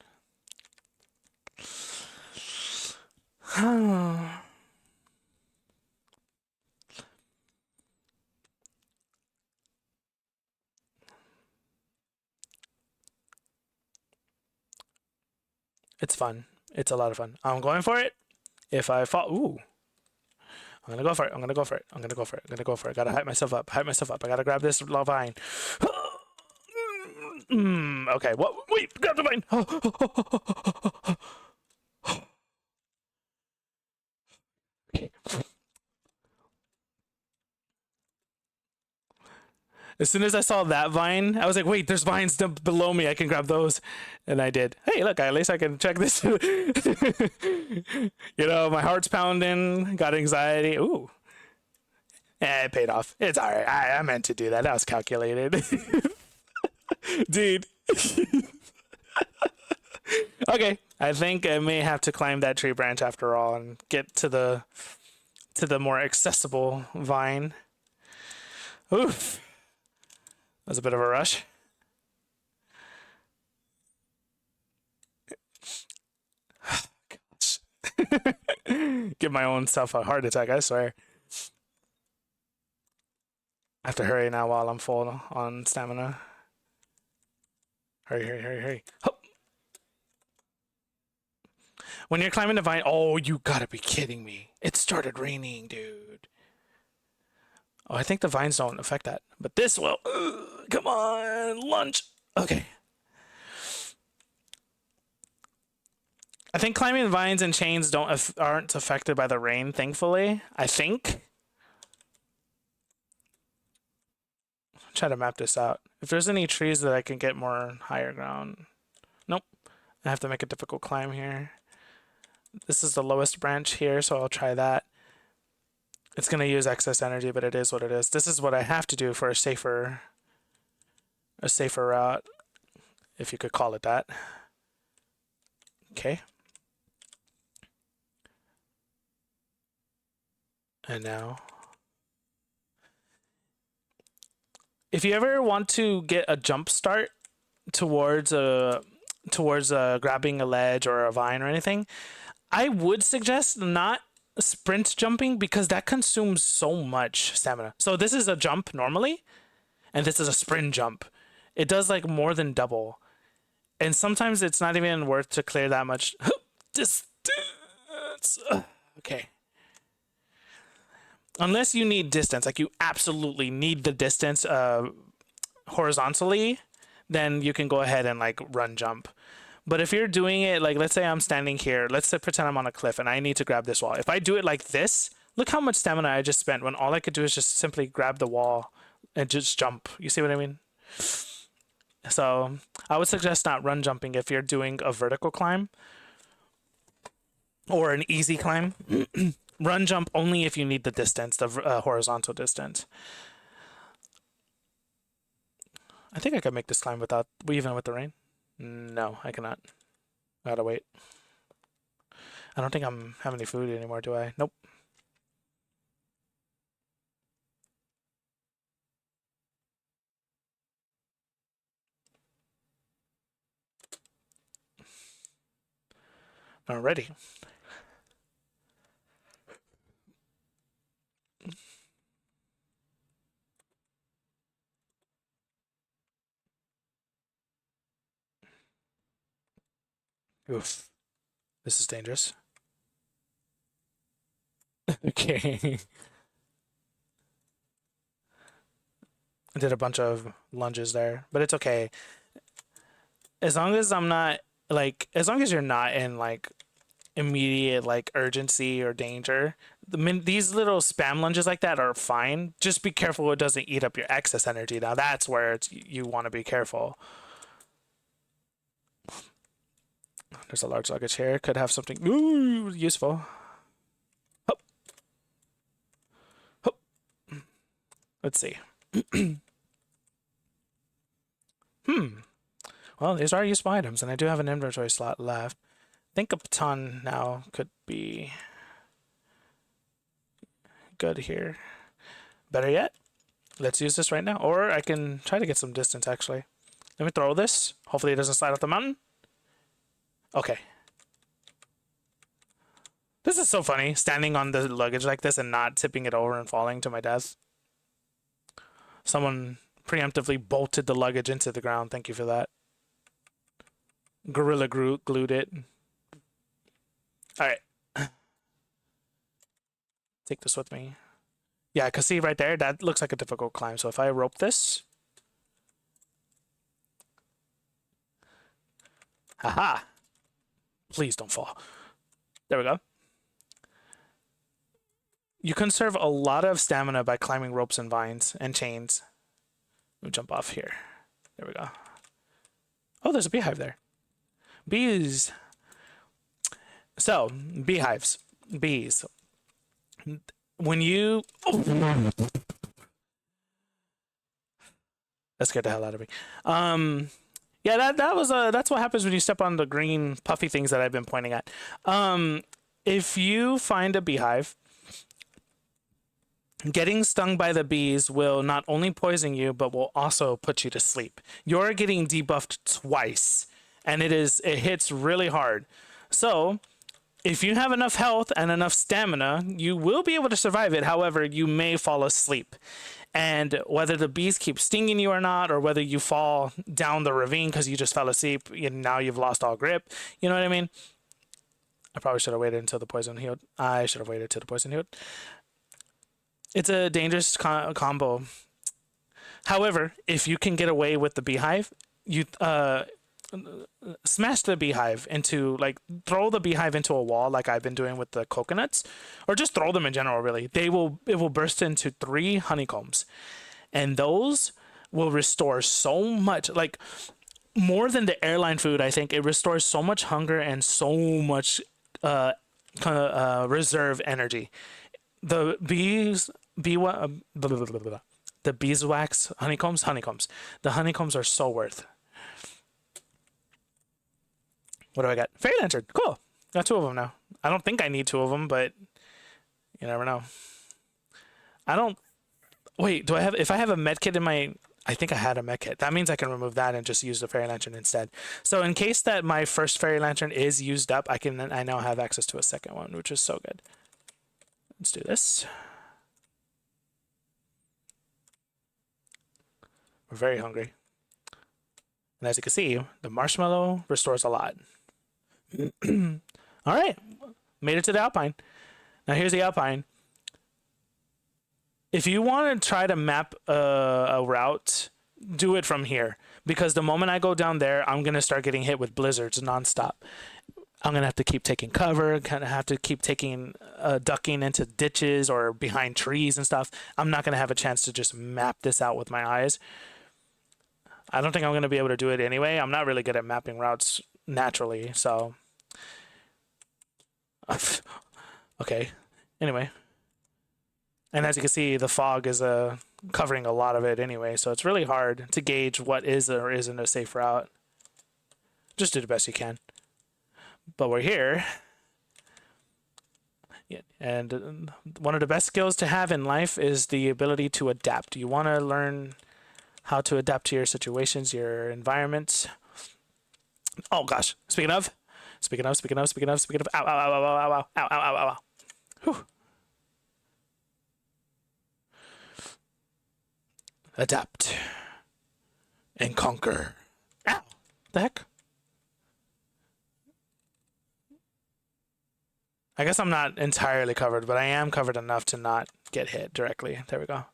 A: It's fun. It's a lot of fun. I'm going for it. If I fall, ooh, I'm gonna go for it. I'm gonna go for it. I'm gonna go for it. I'm gonna go for it. Gotta hype myself up. Hype myself up. I gotta grab this vine. Okay. What? Wait. Grab the vine. Okay. As soon as I saw that vine, I was like, wait, there's vines below me. I can grab those. And I did. Hey, look, at least I can check this. My heart's pounding, got anxiety. Ooh. It paid off. It's all right. I meant to do that. That was calculated. Dude. Okay. I think I may have to climb that tree branch after all and get to the more accessible vine. Oof. That was a bit of a rush. Gosh. Give my own self a heart attack, I swear. I have to hurry now while I'm full on stamina. Hurry, hurry, hurry, hurry. Hup. When you're climbing the vine, oh, you gotta be kidding me. It started raining, dude. Oh, I think the vines don't affect that, but this will. Come on, lunch. Okay. I think climbing vines and chains aren't affected by the rain, thankfully. I think. Try to map this out. If there's any trees that I can get more higher ground. Nope. I have to make a difficult climb here. This is the lowest branch here, so I'll try that. It's going to use excess energy, but it is what it is. This is what I have to do for a safer route, if you could call it that. Okay. And now, if you ever want to get a jump start towards grabbing a ledge or a vine or anything, I would suggest not sprint jumping because that consumes so much stamina. So this is a jump normally, and this is a sprint jump. It does like more than double, and sometimes it's not even worth to clear that much distance. Okay. Unless you need distance, like you absolutely need the distance horizontally, then you can go ahead and like run jump. But if you're doing it, like let's say I'm standing here, let's say pretend I'm on a cliff and I need to grab this wall. If I do it like this, look how much stamina I just spent when all I could do is just simply grab the wall and just jump. You see what I mean? So I would suggest not run jumping if you're doing a vertical climb or an easy climb. Run jump only if you need the distance, the horizontal distance. I think I could make this climb without, even with the rain. No, I cannot. I gotta wait. I don't think I'm have any food anymore, do I? Nope. Alrighty. Oof. This is dangerous. Okay. I did a bunch of lunges there, but it's okay. As long as I'm not like, as long as you're not in like immediate like urgency or danger, these little spam lunges like that are fine. Just be careful it doesn't eat up your excess energy. Now that's where you want to be careful. There's a large luggage here. Could have something useful. Hop. Hop. Let's see. Well, these are useful items, and I do have an inventory slot left. I think a baton now could be good here. Better yet, let's use this right now. Or I can try to get some distance, actually. Let me throw this. Hopefully it doesn't slide off the mountain. Okay. This is so funny, standing on the luggage like this and not tipping it over and falling to my death. Someone preemptively bolted the luggage into the ground. Thank you for that. Gorilla glued it. All right. Take this with me. Yeah, because see right there, that looks like a difficult climb. So if I rope this. Haha. Please don't fall. There we go. You conserve a lot of stamina by climbing ropes and vines and chains. We'll jump off here. There we go. Oh, there's a beehive there. Bees. So, beehives. Bees. When you... Oh. That scared the hell out of me. Yeah, that was that's what happens when you step on the green puffy things that I've been pointing at. If you find a beehive, getting stung by the bees will not only poison you, but will also put you to sleep. You're getting debuffed twice, and it hits really hard. So if you have enough health and enough stamina, you will be able to survive it. However, you may fall asleep. And whether the bees keep stinging you or not, or whether you fall down the ravine because you just fell asleep and now you've lost all grip, you know what I mean? I probably should have waited until the poison healed. I should have waited till the poison healed. It's a dangerous combo. However, if you can get away with the beehive, you smash the beehive into, like, throw the beehive into a wall like I've been doing with the coconuts, or just throw them in general. Really, it will burst into 3 honeycombs, and those will restore so much, like more than the airline food. I think it restores so much hunger and so much reserve energy. The the beeswax honeycombs. The honeycombs are so worth. What do I got? Fairy lantern. Cool. Got 2 of them now. I don't think I need 2 of them, but you never know. I don't. Wait, do I have? If I have a med kit in my, I think I had a med kit. That means I can remove that and just use the fairy lantern instead. So in case that my first fairy lantern is used up, I now have access to a second one, which is so good. Let's do this. We're very hungry. And as you can see, the marshmallow restores a lot. All right, made it to the Alpine. Now here's the Alpine. If you want to try to map a route, do it from here, because the moment I go down there, I'm gonna start getting hit with blizzards nonstop. I'm gonna have to keep taking cover, kind of have to keep taking ducking into ditches or behind trees and stuff. I'm not gonna have a chance to just map this out with my eyes. I don't think I'm gonna be able to do it anyway. I'm not really good at mapping routes naturally, so okay. Anyway, and as you can see, the fog is covering a lot of it anyway, so it's really hard to gauge what is or isn't a safe route. Just do the best you can. But we're here. Yeah, and one of the best skills to have in life is the ability to adapt. You want to learn how to adapt to your situations, your environments. Oh gosh! Speaking of, ow, ow, ow, ow, ow, ow, ow, ow, ow, ow, ow. Whew. Adapt and conquer. Ow! The heck? I guess I'm not entirely covered, but I am covered enough to not get hit directly. There we go.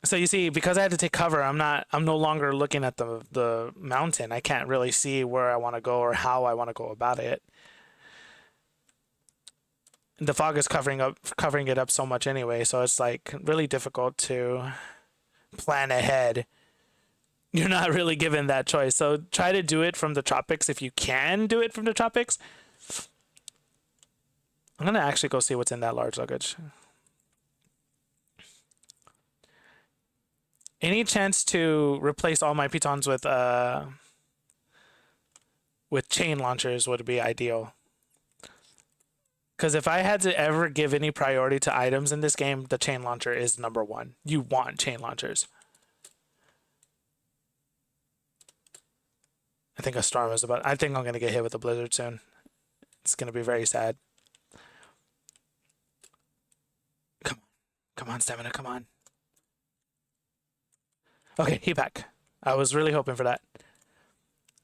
A: So you see, because I had to take cover, I'm no longer looking at the mountain. I can't really see where I want to go or how I want to go about it. The fog is covering it up so much anyway, so it's like really difficult to plan ahead. You're not really given that choice. So try to do it from the tropics if you can do it from the tropics. I'm gonna actually go see what's in that large luggage. Any chance to replace all my pitons with chain launchers would be ideal. Because if I had to ever give any priority to items in this game, the chain launcher is #1. You want chain launchers. I think a storm is about. I think I'm gonna get hit with a blizzard soon. It's gonna be very sad. Come on, stamina, come on. Okay, heat pack. I was really hoping for that.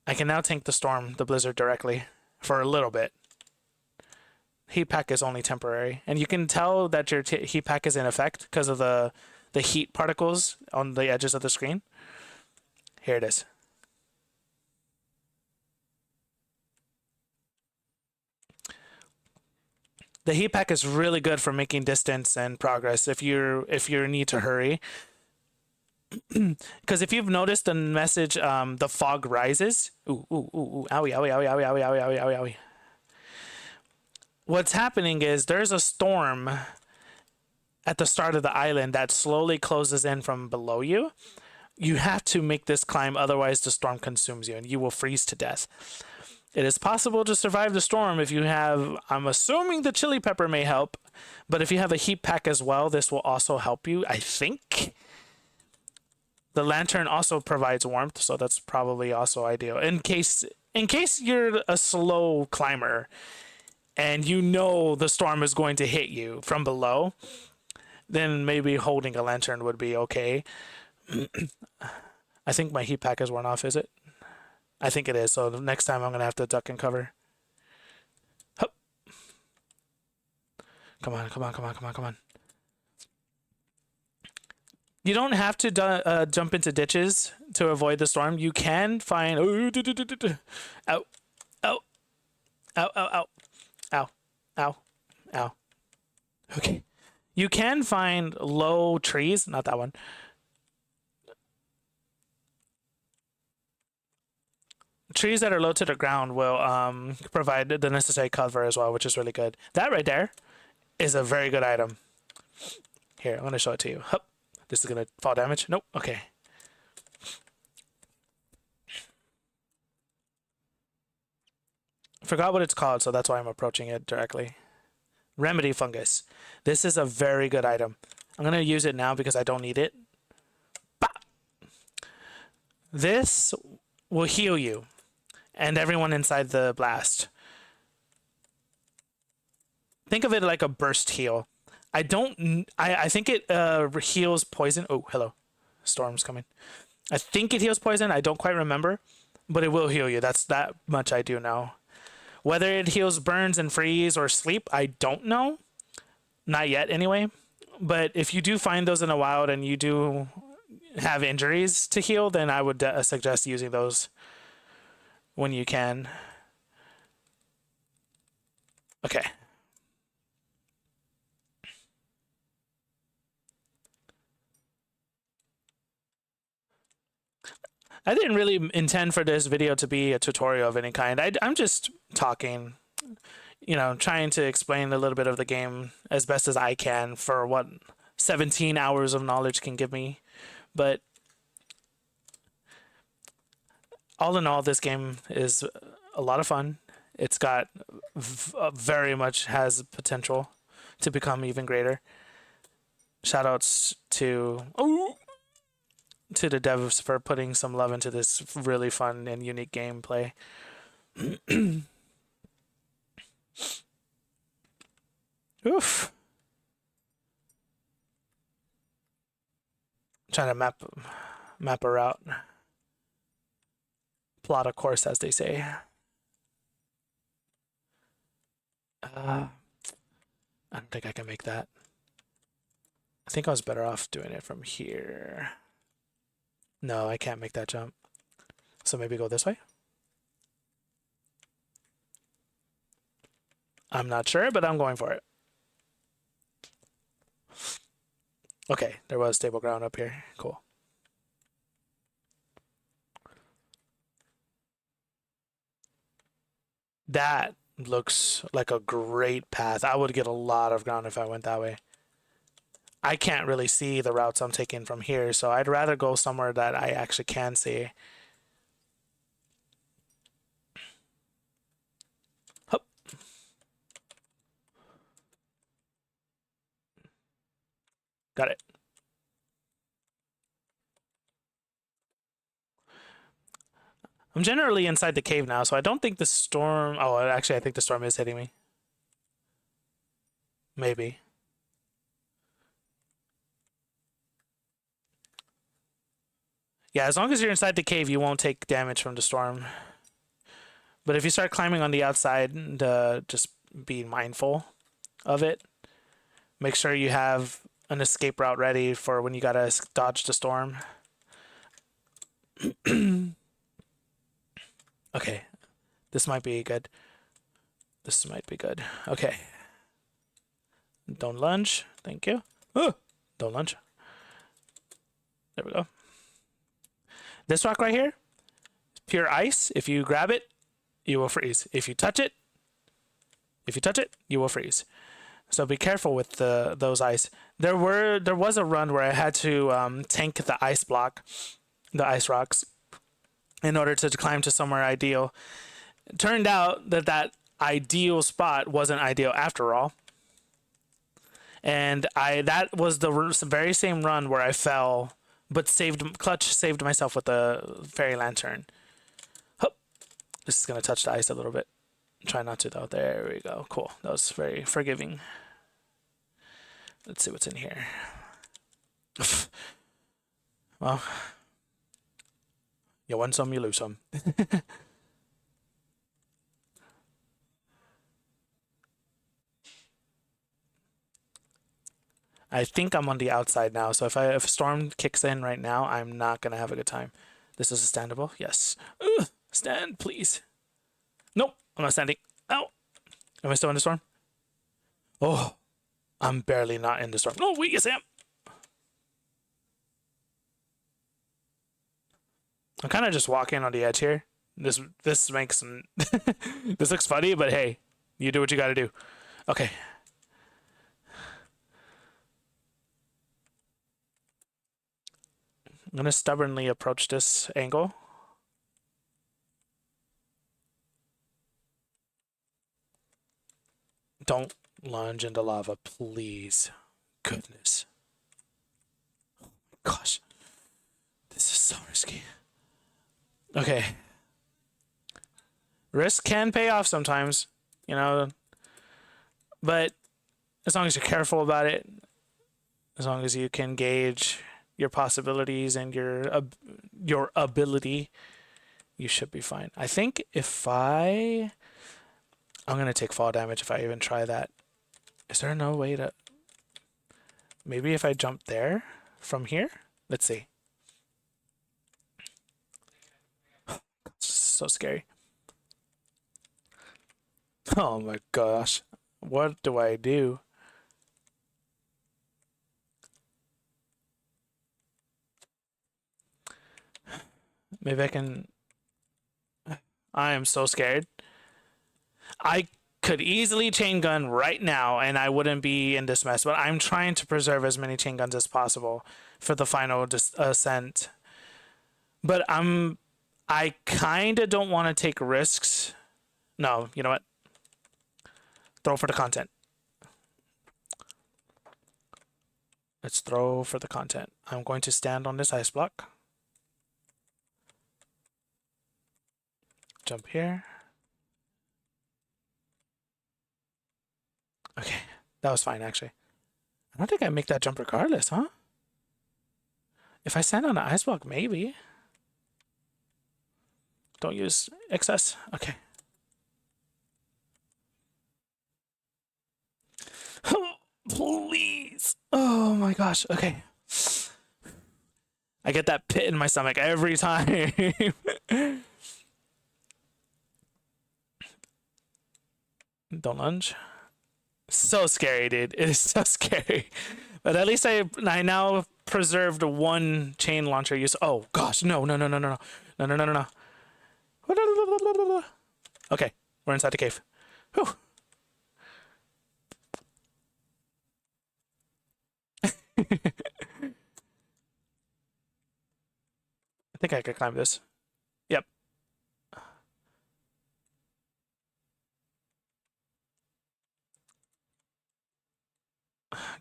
A: I can now tank the storm, the blizzard directly for a little bit. Heat pack is only temporary, and you can tell that your heat pack is in effect because of the heat particles on the edges of the screen. Here it is. The heat pack is really good for making distance and progress if you need to hurry. Because if you've noticed the message, the fog rises. Ooh, ooh, ooh, ooh, owie, owie, owie, owie, owie, owie, owie, owie. What's happening is there's a storm at the start of the island that slowly closes in from below you. you have to make this climb, otherwise the storm consumes you and you will freeze to death. It is possible to survive the storm if you have, I'm assuming the chili pepper may help, but if you have a heat pack as well, this will also help you, I think. The lantern also provides warmth, so that's probably also ideal. In case you're a slow climber and you know the storm is going to hit you from below, then maybe holding a lantern would be okay. I think my heat pack is worn off, is it? I think it is, so the next time I'm going to have to duck and cover. Hup. Come on, come on, come on, come on, come on. You don't have to jump into ditches to avoid the storm. You can find... Ow. Ow. Ow. Ow, ow, ow. Ow. Ow. Okay. You can find low trees. Not that one. Trees that are low to the ground will provide the necessary cover as well, which is really good. That right there is a very good item. Here, I'm going to show it to you. Hup. This is going to fall damage. Nope. Okay. Forgot what it's called, so that's why I'm approaching it directly. Remedy fungus. This is a very good item. I'm going to use it now because I don't need it. Bah! This will heal you and everyone inside the blast. Think of it like a burst heal. I think it heals poison. Oh, hello. Storm's coming. I think it heals poison. I don't quite remember, but it will heal you. That's that much I do know. Whether it heals burns and freeze or sleep, I don't know. Not yet anyway. But if you do find those in the wild and you do have injuries to heal, then I would suggest using those when you can. Okay. I didn't really intend for this video to be a tutorial of any kind. I'm just talking, you know, trying to explain a little bit of the game as best as I can for what 17 hours of knowledge can give me. But all in all, this game is a lot of fun. It's got very much has potential to become even greater. Shoutouts to the devs for putting some love into this really fun and unique gameplay. Oof. Trying to map a route. Plot a course, as they say. I don't think I can make that. I think I was better off doing it from here. No, I can't make that jump. So maybe go this way? I'm not sure, but I'm going for it. Okay, there was stable ground up here. Cool. That looks like a great path. I would get a lot of ground if I went that way. I can't really see the routes I'm taking from here, so I'd rather go somewhere that I actually can see. Hup. Got it. I'm generally inside the cave now, so I don't think the storm... Oh, actually, I think the storm is hitting me. Maybe. Yeah, as long as you're inside the cave, you won't take damage from the storm. But if you start climbing on the outside, just be mindful of it. Make sure you have an escape route ready for when you gotta dodge the storm. Okay, this might be good. This might be good. Okay. Don't lunge. Thank you. Oh, don't lunge. There we go. This rock right here, pure ice. If you grab it, you will freeze. If you touch it, you will freeze. So be careful with those ice. There was a run where I had to tank the ice block the ice rocks, in order to climb to somewhere ideal. It turned out that that ideal spot wasn't ideal after all. And that was the very same run where I fell, but saved myself with the fairy lantern. Hup. This is gonna touch the ice a little bit. Try not to though. There we go. Cool. That was very forgiving. Let's see what's in here. Well, you win some, you lose some. I think I'm on the outside now, so if storm kicks in right now, I'm not gonna have a good time. This is standable. Yes. Ugh, stand, please. Nope, I'm not standing. Ow. Am I still in the storm? Oh, I'm barely not in the storm. No, wait, yes I am. I'm kind of just walking on the edge here. This makes this looks funny, but hey, you do what you gotta do. Okay. I'm gonna stubbornly approach this angle. Don't lunge into lava, please. Goodness. Oh my gosh. This is so risky. Okay. Risk can pay off sometimes, you know, but as long as you're careful about it, as long as you can gauge your possibilities and your ability, you should be fine. I think I'm gonna take fall damage if I even try that. Is there no way to... Maybe if I jump there from here? Let's see. So scary. Oh my gosh. What do I do? Maybe I can... I am so scared. I could easily chain gun right now and I wouldn't be in this mess, but I'm trying to preserve as many chain guns as possible for the final ascent. But I kind of don't want to take risks. No, you know what? Throw for the content. Let's throw for the content. I'm going to stand on this ice block. Jump here. Okay, that was fine actually. I don't think I make that jump regardless, huh? If I stand on an ice block, maybe. Don't use excess. Okay. Please. Oh my gosh. Okay. I get that pit in my stomach every time. Don't lunge. So scary, dude. It is so scary. But at least I now preserved one chain launcher use. Oh gosh, no. Okay, we're inside the cave. Whew. I think I could climb this. Yep.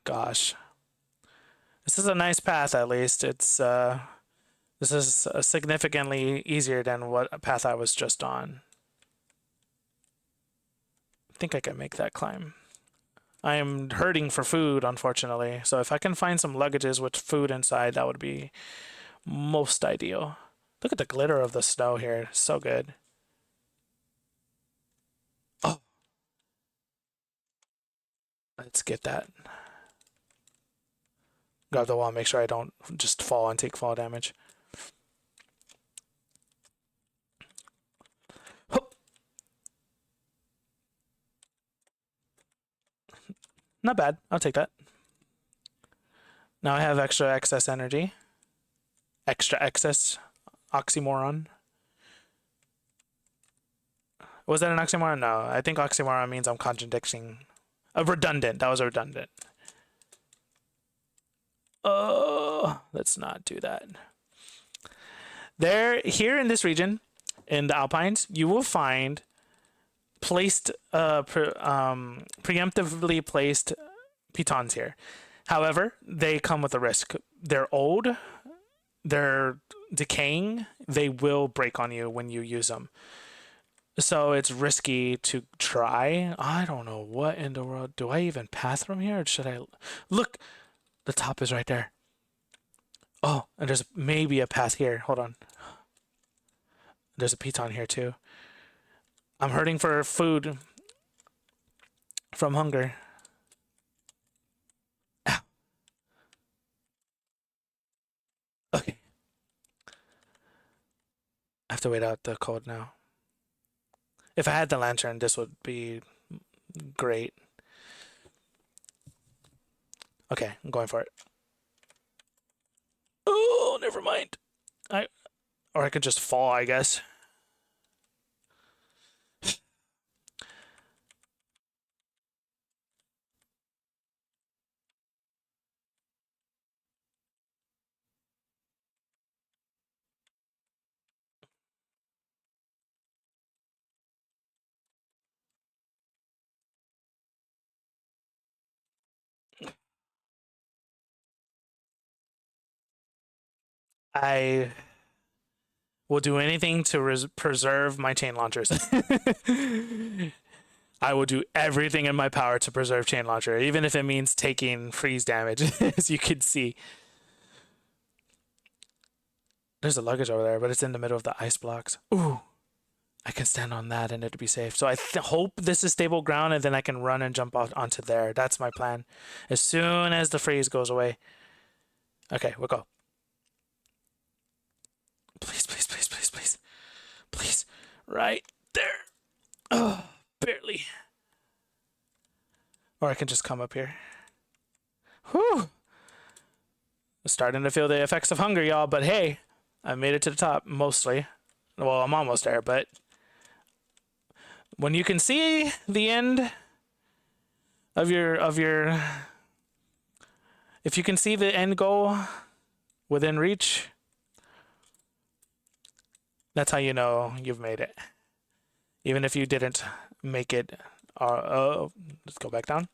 A: Gosh. This is a nice path, at least. It's this is significantly easier than what path I was just on. I think I can make that climb. I am hurting for food, unfortunately. So if I can find some luggages with food inside, that would be most ideal. Look at the glitter of the snow here. So good. Oh. Let's get that. Grab the wall, make sure I don't just fall and take fall damage. Hup. Not bad. I'll take that. Now I have extra excess energy. Extra excess. Oxymoron. Was that an oxymoron? No, I think oxymoron means I'm contradicting. Redundant. That was a redundant. Oh, let's not do that. There, here in this region, in the Alpines, you will find placed, preemptively placed pitons here. However, they come with a risk. They're old, they're decaying, they will break on you when you use them. So it's risky to try. I don't know what in the world. Do I even path from here? Or should I look? The top is right there. Oh, and there's maybe a path here. Hold on. There's a piton here too. I'm hurting for food from hunger. Ow. Okay. I have to wait out the cold now. If I had the lantern, this would be great. Okay, I'm going for it. Oh, never mind. Or I could just fall, I guess. I will do anything to preserve my chain launchers. I will do everything in my power to preserve chain launcher, even if it means taking freeze damage, as you can see. There's a luggage over there, but it's in the middle of the ice blocks. Ooh, I can stand on that and it'd be safe. So I hope this is stable ground and then I can run and jump out onto there. That's my plan. As soon as the freeze goes away. Okay, we'll go. Please, please, please, please, please. Please. Right there. Oh, barely. Or I can just come up here. Whew. Starting to feel the effects of hunger, y'all, but hey, I made it to the top, mostly. Well, I'm almost there, but when you can see the end of your if you can see the end goal within reach, that's how you know you've made it. Even if you didn't make it, let's go back down.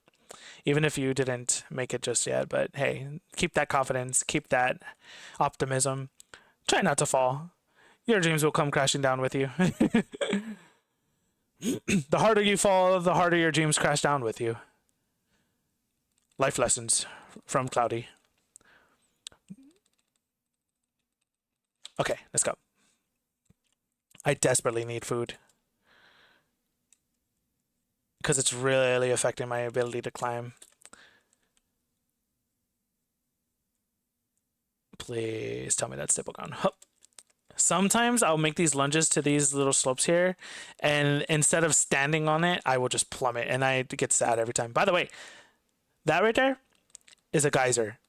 A: Even if you didn't make it just yet, but hey, keep that confidence, keep that optimism. Try not to fall. Your dreams will come crashing down with you. The harder you fall, the harder your dreams crash down with you. Life lessons from Cloudy. Okay, let's go. I desperately need food. Because it's really affecting my ability to climb. Please tell me that's stable ground. Hup. Sometimes I'll make these lunges to these little slopes here, and instead of standing on it, I will just plummet, and I get sad every time. By the way, that right there is a geyser.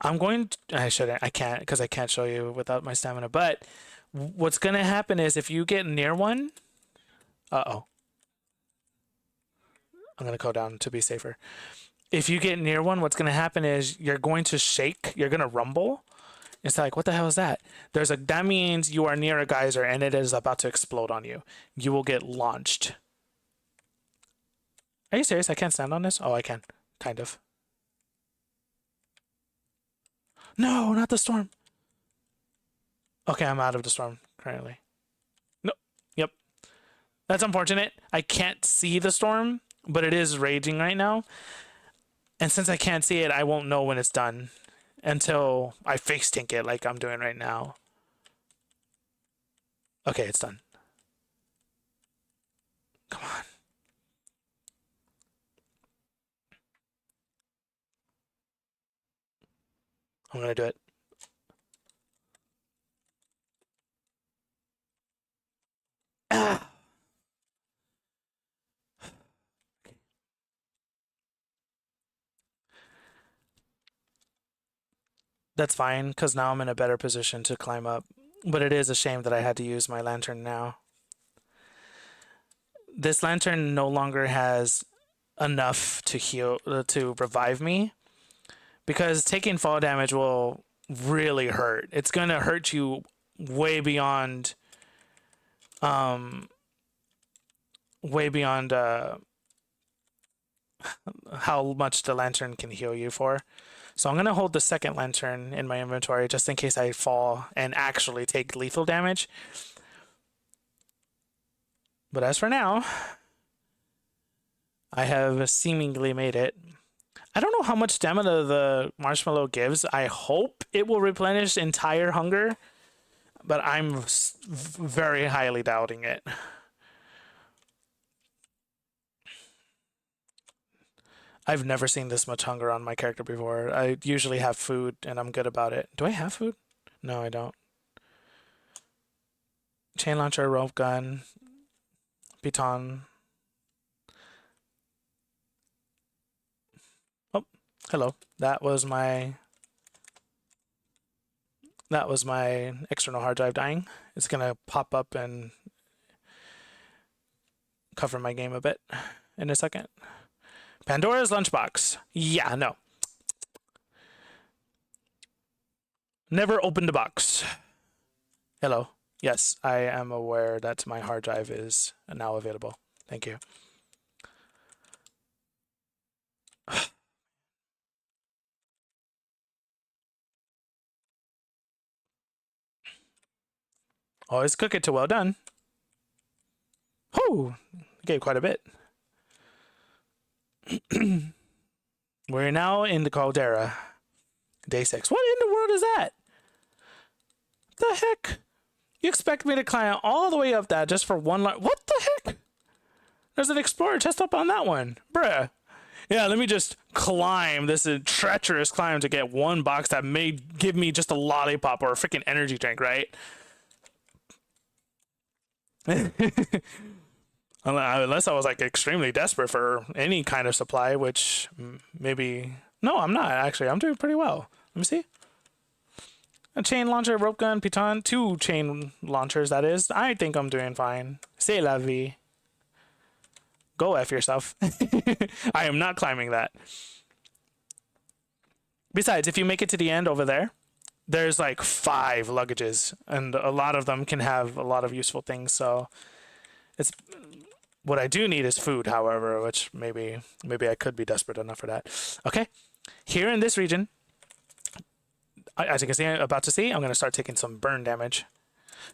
A: I'm going to, I shouldn't, I can't, because I can't show you without my stamina, but what's going to happen is if you get near one, uh-oh. I'm going to go down to be safer. If you get near one, what's going to happen is you're going to shake, you're going to rumble. It's like, what the hell is that? That means you are near a geyser and it is about to explode on you. You will get launched. Are you serious? I can't stand on this? Oh, I can. Kind of. No, not the storm. Okay, I'm out of the storm currently. No. Yep. That's unfortunate. I can't see the storm, but it is raging right now. And since I can't see it, I won't know when it's done until I face tank it like I'm doing right now. Okay, it's done. Come on. I'm gonna do it. Ah. That's fine, because now I'm in a better position to climb up. But it is a shame that I had to use my lantern now. This lantern no longer has enough to heal, to revive me, because taking fall damage will really hurt. It's gonna hurt you way beyond way beyond how much the lantern can heal you for. So I'm gonna hold the second lantern in my inventory just in case I fall and actually take lethal damage. But as for now, I have seemingly made it. I don't know how much stamina the marshmallow gives. I hope it will replenish entire hunger, but I'm very highly doubting it. I've never seen this much hunger on my character before. I usually have food and I'm good about it. Do I have food? No, I don't. Chain launcher, rope gun, piton. Oh, hello. That was my external hard drive dying. It's gonna pop up and cover my game a bit in a second. Pandora's lunchbox. Yeah, no. Never opened the box. Hello. Yes, I am aware that my hard drive is now available. Thank you. Always cook it to well done. Oh, gave quite a bit. We're now in the caldera. Day 6. What in the world is that? The heck? You expect me to climb all the way up that just for one line? What the heck? There's an explorer chest up on that one. Bruh. Yeah, let me just climb this treacherous climb to get one box that may give me just a lollipop or a freaking energy drink, right? Unless I was like extremely desperate for any kind of supply, which maybe... No, I'm not actually. I'm doing pretty well. Let me see. A chain launcher, rope gun, piton. 2 chain launchers, that is. I think I'm doing fine. C'est la vie. Go F yourself. I am not climbing that. Besides, if you make it to the end over there, there's like 5 luggages, and a lot of them can have a lot of useful things, so it's... What I do need is food, however, which maybe I could be desperate enough for that. Okay, here in this region, as you can see, I'm about to see, I'm going to start taking some burn damage.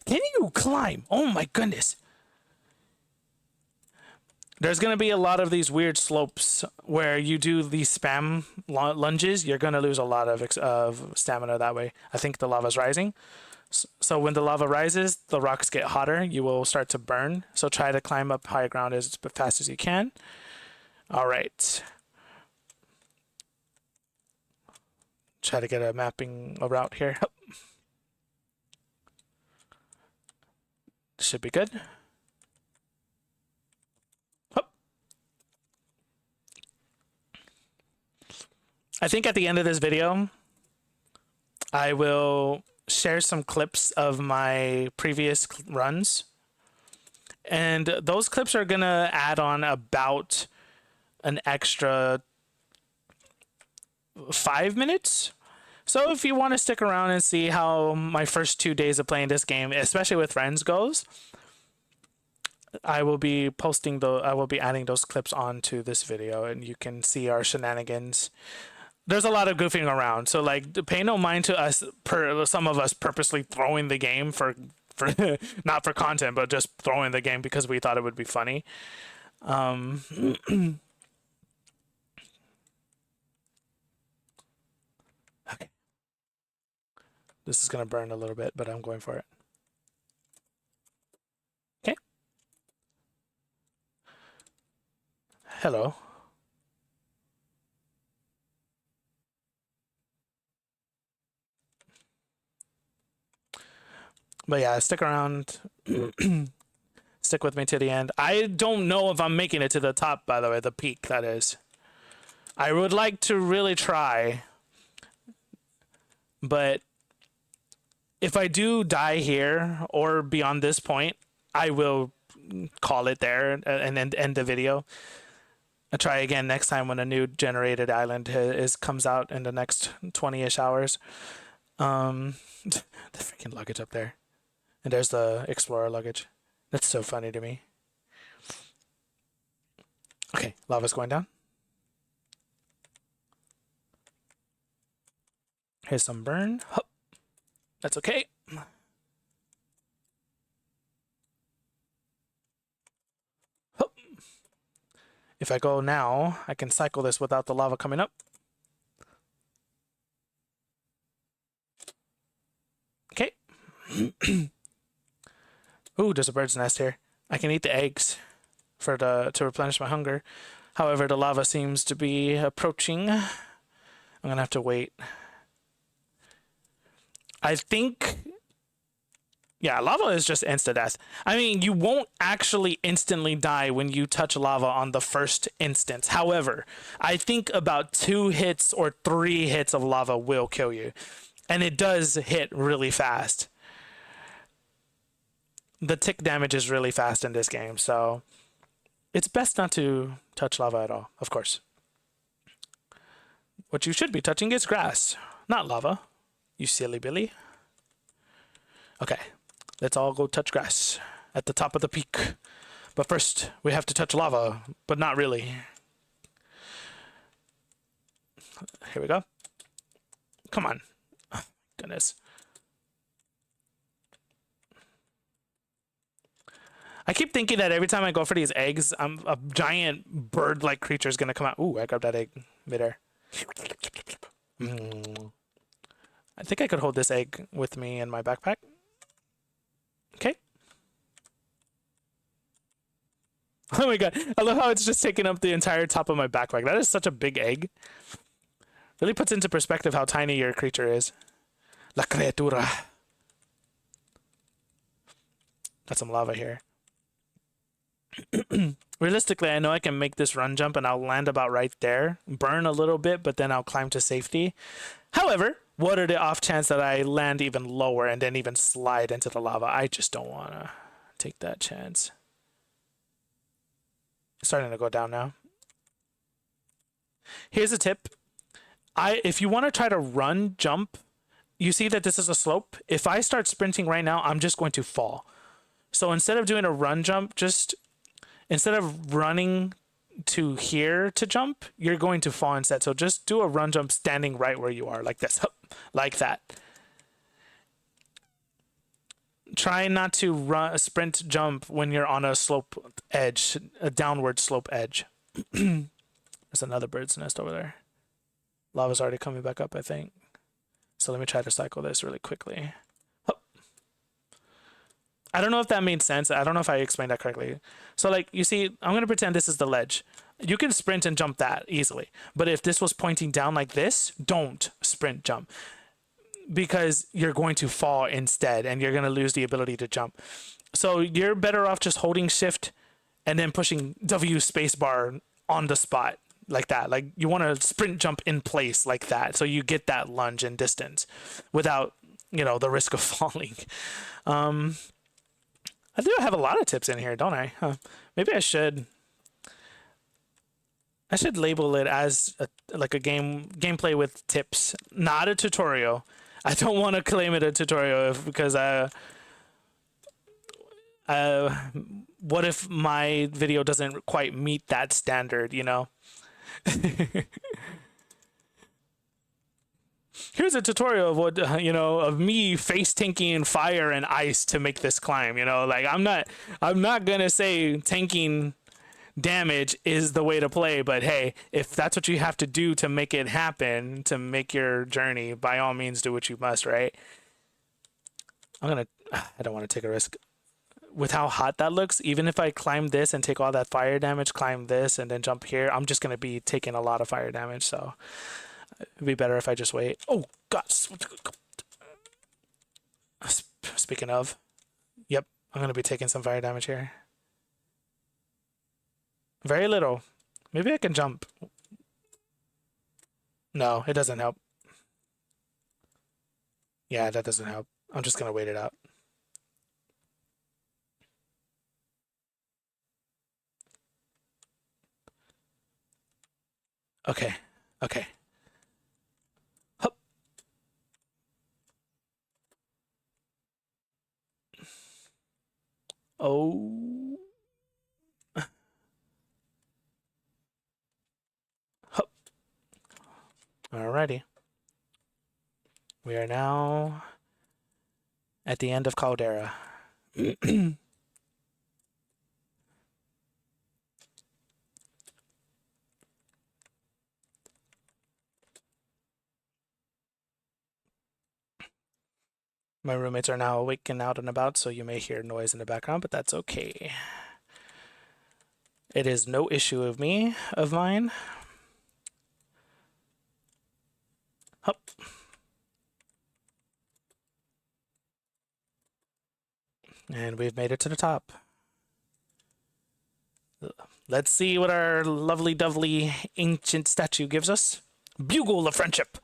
A: Can you climb? Oh my goodness. There's going to be a lot of these weird slopes where you do these spam lunges. You're going to lose a lot of stamina that way. I think the lava's rising. So when the lava rises, the rocks get hotter. You will start to burn. So try to climb up high ground as fast as you can. All right. Try to get a route here. Should be good. I think at the end of this video, I will share some clips of my previous runs, and those clips are gonna add on about an extra 5 minutes. So if you want to stick around and see how my first 2 days of playing this game, especially with friends, goes, I will be adding those clips onto this video, and you can see our shenanigans. There's a lot of goofing around, so like pay no mind to us, some of us purposely throwing the game for not for content, but just throwing the game because we thought it would be funny. Okay. This is gonna burn a little bit, but I'm going for it. Okay. Hello. But yeah, stick around. Stick with me to the end. I don't know if I'm making it to the top, by the way, the peak, that is. I would like to really try. But if I do die here or beyond this point, I will call it there and then end the video. I'll try again next time when a new generated island comes out in the next 20-ish hours. The freaking luggage up there. And there's the Explorer luggage. That's so funny to me. Okay, lava's going down. Here's some burn. Hup. That's okay. Hup. If I go now, I can cycle this without the lava coming up. Okay. Ooh, there's a bird's nest here. I can eat the eggs to replenish my hunger. However, the lava seems to be approaching. I'm gonna have to wait. I think, yeah, lava is just insta death. I mean, you won't actually instantly die when you touch lava on the first instance. However, I think about 2 hits or 3 hits of lava will kill you. And it does hit really fast. The tick damage is really fast in this game, so it's best not to touch lava at all, of course. What you should be touching is grass, not lava, you silly Billy. Okay, let's all go touch grass at the top of the peak. But first, we have to touch lava, but not really. Here we go. Come on. Oh, goodness. I keep thinking that every time I go for these eggs, a giant bird-like creature is gonna come out. Ooh, I grabbed that egg midair. I think I could hold this egg with me in my backpack. Okay. Oh my god, I love how it's just taking up the entire top of my backpack. That is such a big egg. Really puts into perspective how tiny your creature is. La criatura. Got some lava here. Realistically, I know I can make this run jump and I'll land about right there, burn a little bit, but then I'll climb to safety. However, what are the off chance that I land even lower and then even slide into the lava? I just don't want to take that chance. It's starting to go down now. Here's a tip. If you want to try to run, jump, you see that this is a slope. If I start sprinting right now, I'm just going to fall. So instead of doing a run jump, instead of running to here to jump, you're going to fall instead. So just do a run jump standing right where you are, like this, like that. Try not to run, sprint, jump when you're on a slope edge, a downward slope edge. There's another bird's nest over there. Lava's already coming back up, I think. So let me try to cycle this really quickly. I don't know if that made sense. I don't know if I explained that correctly. So like, you see, I'm going to pretend this is the ledge. You can sprint and jump that easily. But if this was pointing down like this, don't sprint jump. Because you're going to fall instead and you're going to lose the ability to jump. So you're better off just holding shift and then pushing W spacebar on the spot like that. Like you want to sprint jump in place like that. So you get that lunge and distance without, the risk of falling. I do have a lot of tips in here, don't I? Maybe I should label it as like a gameplay with tips, not a tutorial. I don't want to claim it a tutorial because what if my video doesn't quite meet that standard, Here's a tutorial of what of me face tanking fire and ice to make this climb. Like I'm not gonna say tanking damage is the way to play, but hey, if that's what you have to do to make it happen, to make your journey, by all means do what you must, right? I don't want to take a risk with how hot that looks. Even if I climb this and take all that fire damage, climb this and then jump here, I'm just gonna be taking a lot of fire damage, so it'd be better if I just wait. Oh god. Speaking of, yep, I'm gonna be taking some fire damage here. Very little. Maybe I can jump. No, it doesn't help. Yeah, that doesn't help. I'm just gonna wait it out. Okay. Okay. Hup. Alrighty. We are now at the end of Caldera. My roommates are now awake and out and about, so you may hear noise in the background, but that's okay. It is no issue of mine. Hup. And we've made it to the top. Let's see what our lovely dovely ancient statue gives us. Bugle of Friendship.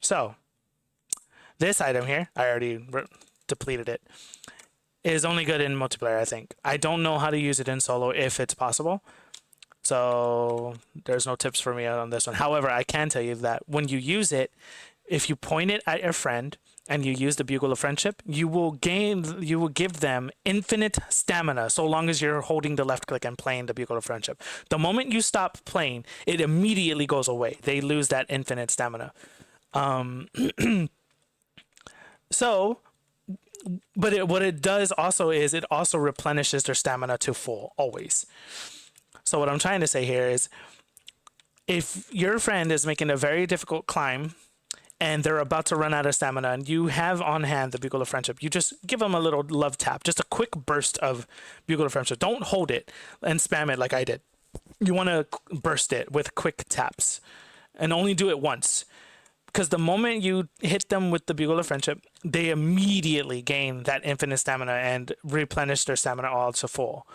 A: So, this item here, I already depleted it, is only good in multiplayer, I think. I don't know how to use it in solo if it's possible. So, there's no tips for me on this one. However, I can tell you that when you use it, if you point it at your friend and you use the Bugle of Friendship, you will give them infinite stamina so long as you're holding the left click and playing the Bugle of Friendship. The moment you stop playing, it immediately goes away. They lose that infinite stamina. So, but what it does also is it also replenishes their stamina to full always. So what I'm trying to say here is, if your friend is making a very difficult climb and they're about to run out of stamina and you have on hand the Bugle of Friendship, you just give them a little love tap, just a quick burst of Bugle of Friendship. Don't hold it and spam it like I did. You want to burst it with quick taps and only do it once. Because the moment you hit them with the Bugle of Friendship, they immediately gain that infinite stamina and replenish their stamina all to full.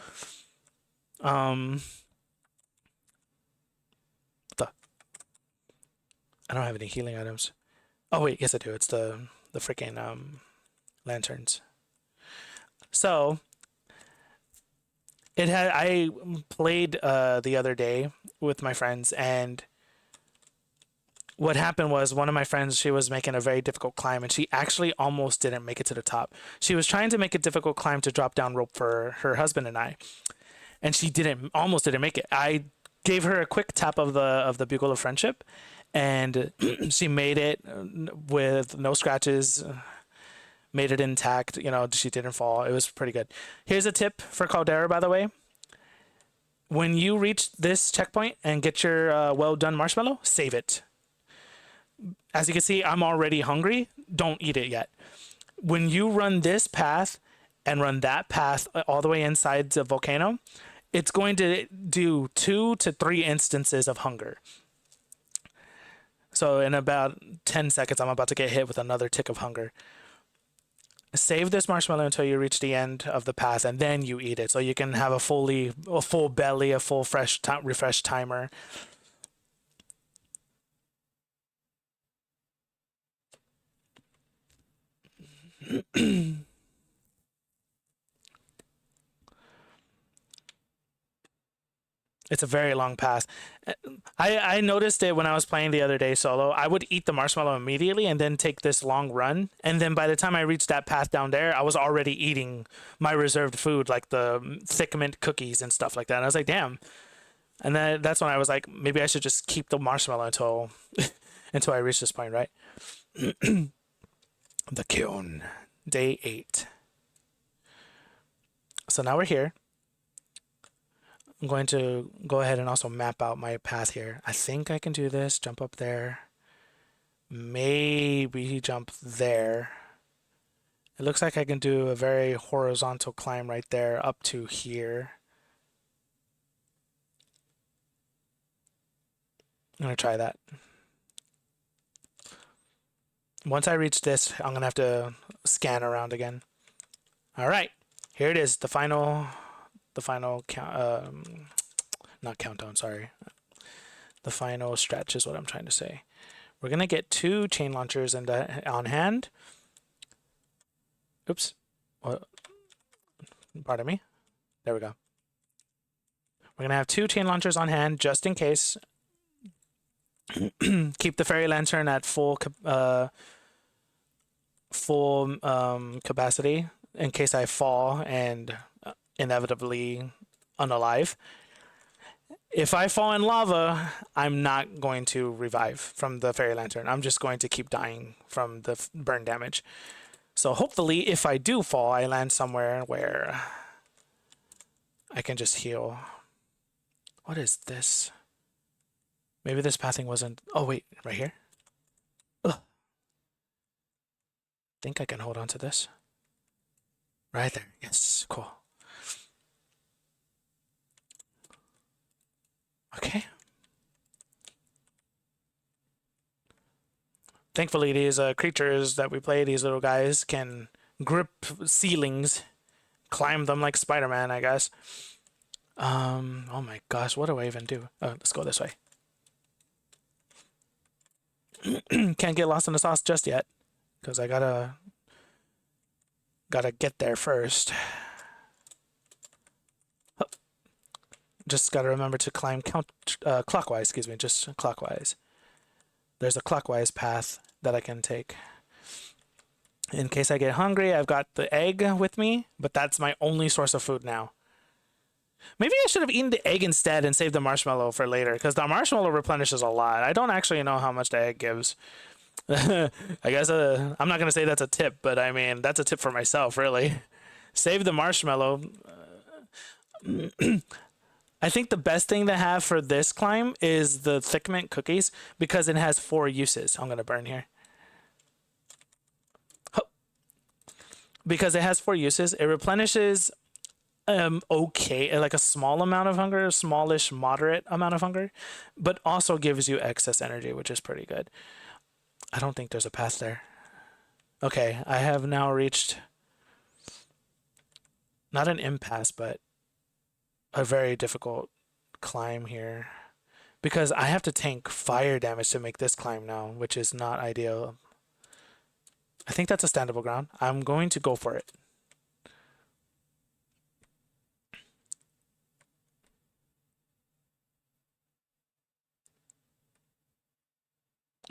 A: I don't have any healing items. Oh wait, yes I do. It's the freaking lanterns. So I played the other day with my friends, and what happened was one of my friends, she was making a very difficult climb and she actually almost didn't make it to the top. She was trying to make a difficult climb to drop down rope for her husband and I, and she almost didn't make it. I gave her a quick tap of the Bugle of Friendship, and she made it with no scratches, made it intact. She didn't fall. It was pretty good. Here's a tip for Caldera, by the way. When you reach this checkpoint and get your well done marshmallow, save it. As you can see, I'm already hungry. Don't eat it yet. When you run this path and run that path all the way inside the volcano, it's going to do 2 to 3 instances of hunger. So in about 10 seconds, I'm about to get hit with another tick of hunger. Save this marshmallow until you reach the end of the path, and then you eat it, so you can have a full belly, a full refresh timer. It's a very long path. I noticed it when I was playing the other day solo. I would eat the marshmallow immediately and then take this long run. And then by the time I reached that path down there, I was already eating my reserved food, like the thick mint cookies and stuff like that. And I was like, damn. And that's when I was like, maybe I should just keep the marshmallow until until I reach this point, right? The Kiln, day 8. So now we're here. I'm going to go ahead and also map out my path here. I think I can do this. Jump up there. Maybe jump there. It looks like I can do a very horizontal climb right there up to here. I'm going to try that. Once I reach this, I'm going to have to scan around again. All right. Here it is. The final not countdown, sorry. The final stretch is what I'm trying to say. We're going to get 2 chain launchers on hand. Oops. Pardon me. There we go. We're going to have 2 chain launchers on hand just in case. Keep the fairy lantern at full capacity in case I fall and inevitably unalive. If I fall in lava, I'm not going to revive from the fairy lantern. I'm just going to keep dying from the burn damage. So hopefully, if I do fall, I land somewhere where I can just heal. What is this? Maybe this pathing wasn't... Oh, wait. Right here? Ugh. Think I can hold on to this. Right there. Yes. Cool. Okay. Thankfully, these creatures that we play, these little guys, can grip ceilings, climb them like Spider-Man, I guess. Oh my gosh, what do I even do? Oh, let's go this way. Can't get lost in the sauce just yet, because I gotta get there first. Just gotta remember to climb clockwise. Excuse me, just clockwise. There's a clockwise path that I can take. In case I get hungry, I've got the egg with me, but that's my only source of food now. Maybe I should have eaten the egg instead and saved the marshmallow for later, because the marshmallow replenishes a lot. I don't actually know how much the egg gives. I guess I'm not going to say that's a tip, but I mean, that's a tip for myself, really. Save the marshmallow. I think the best thing to have for this climb is the Thick Mint cookies, because it has 4 uses. I'm going to burn here. Because it has 4 uses, it replenishes okay, like a small amount of hunger, smallish, moderate amount of hunger, but also gives you excess energy, which is pretty good. I don't think there's a path there. Okay, I have now reached not an impasse, but a very difficult climb here, because I have to tank fire damage to make this climb now, which is not ideal. I think that's a standable ground. I'm going to go for it.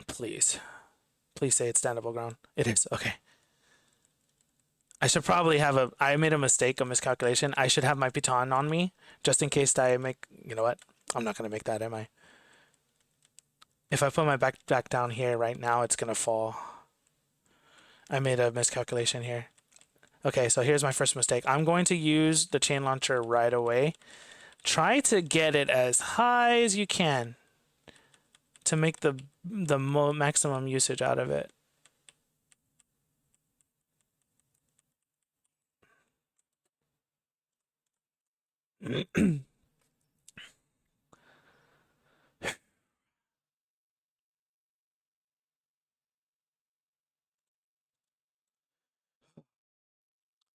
A: Please. Please say it's standable ground. It is. Okay. I should probably have I made a mistake, a miscalculation. I should have my piton on me, just in case I make... You know what? I'm not going to make that, am I? If I put my backpack down here right now, it's going to fall. I made a miscalculation here. Okay, so here's my first mistake. I'm going to use the chain launcher right away. Try to get it as high as you can to make the maximum usage out of it.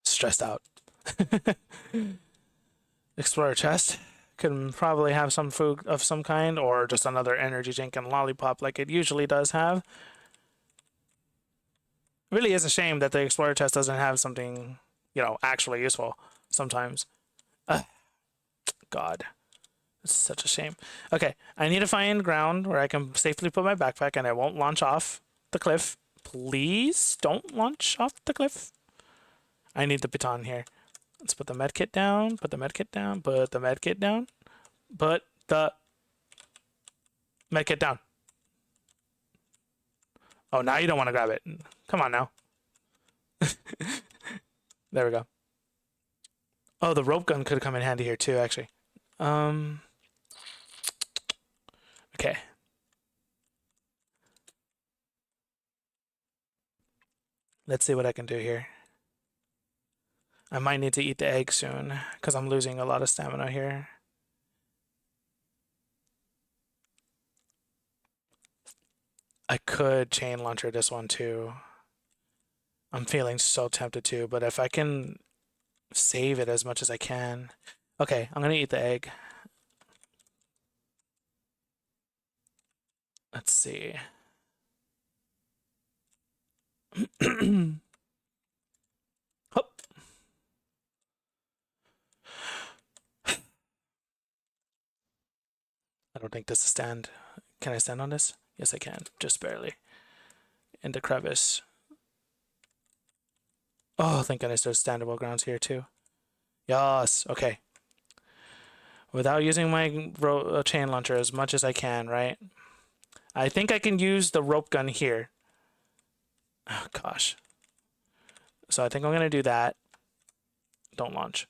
A: Stressed out. Explorer chest. Can probably have some food of some kind, or just another energy drink and lollipop like it usually does have. It really is a shame that the Explorer chest doesn't have something, actually useful sometimes. God. It's such a shame. Okay, I need to find ground where I can safely put my backpack and I won't launch off the cliff. Please don't launch off the cliff. I need the baton here. Let's put the medkit down, put the medkit down, put the medkit down, put the medkit down. Oh, now you don't want to grab it. Come on now. There we go. Oh, the rope gun could come in handy here too, actually. Okay. Let's see what I can do here. I might need to eat the egg soon, because I'm losing a lot of stamina here. I could chain launcher this one too. I'm feeling so tempted to, but if I can save it as much as I can. Okay, I'm gonna eat the egg. Let's see. Hop. I don't think this is stand. Can I stand on this? Yes, I can. Just barely. In the crevice. Oh, thank goodness there's standable grounds here too. Yes. Okay. without using my chain launcher as much as I can, right? I think I can use the rope gun here. Oh, gosh. So I think I'm going to do that. Don't launch.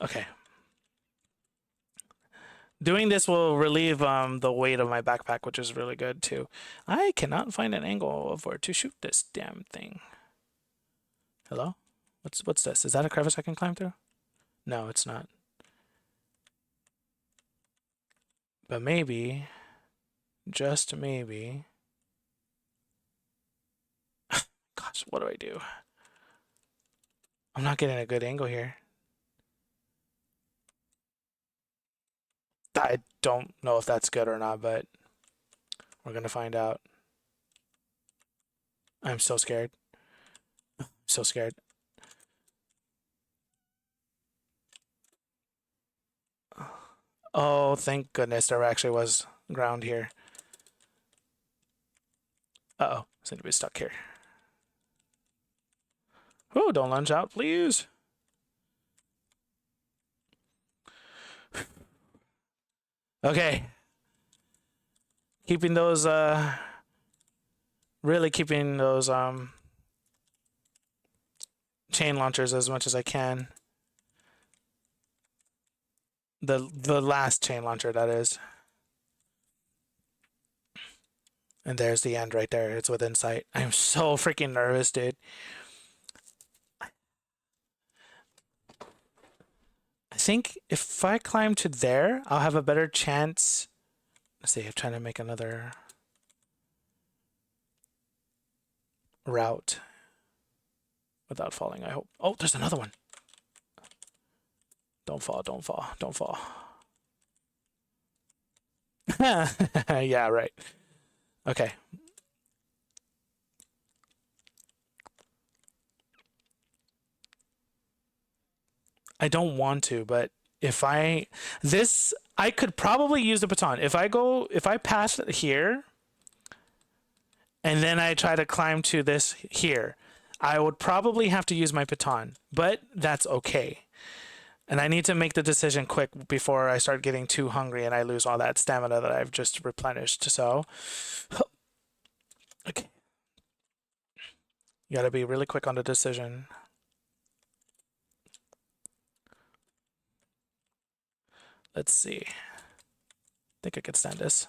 A: Okay. Doing this will relieve the weight of my backpack, which is really good too. I cannot find an angle of where to shoot this damn thing. Hello? What's this? Is that a crevice I can climb through? No, it's not. But maybe, just maybe. Gosh, what do I do? I'm not getting a good angle here. I don't know if that's good or not, but we're gonna find out. I'm so scared. So scared. Oh, thank goodness there actually was ground here. Uh-oh, seem to be stuck here. Oh, don't lunge out, please. Okay. Keeping those, really keeping those, chain launchers as much as I can. The last chain launcher, that is. And there's the end right there. It's within sight. I'm so freaking nervous, dude. I think if I climb to there, I'll have a better chance. Let's see, I'm trying to make another route without falling, I hope. Oh, there's another one. Don't fall, don't fall, don't fall. Yeah, right. Okay. I don't want to, but if I could probably use the baton. If I pass it here and then I try to climb to this here, I would probably have to use my baton, but that's okay. And I need to make the decision quick before I start getting too hungry and I lose all that stamina that I've just replenished. So, okay. You gotta be really quick on the decision. Let's see. I think I could stand this.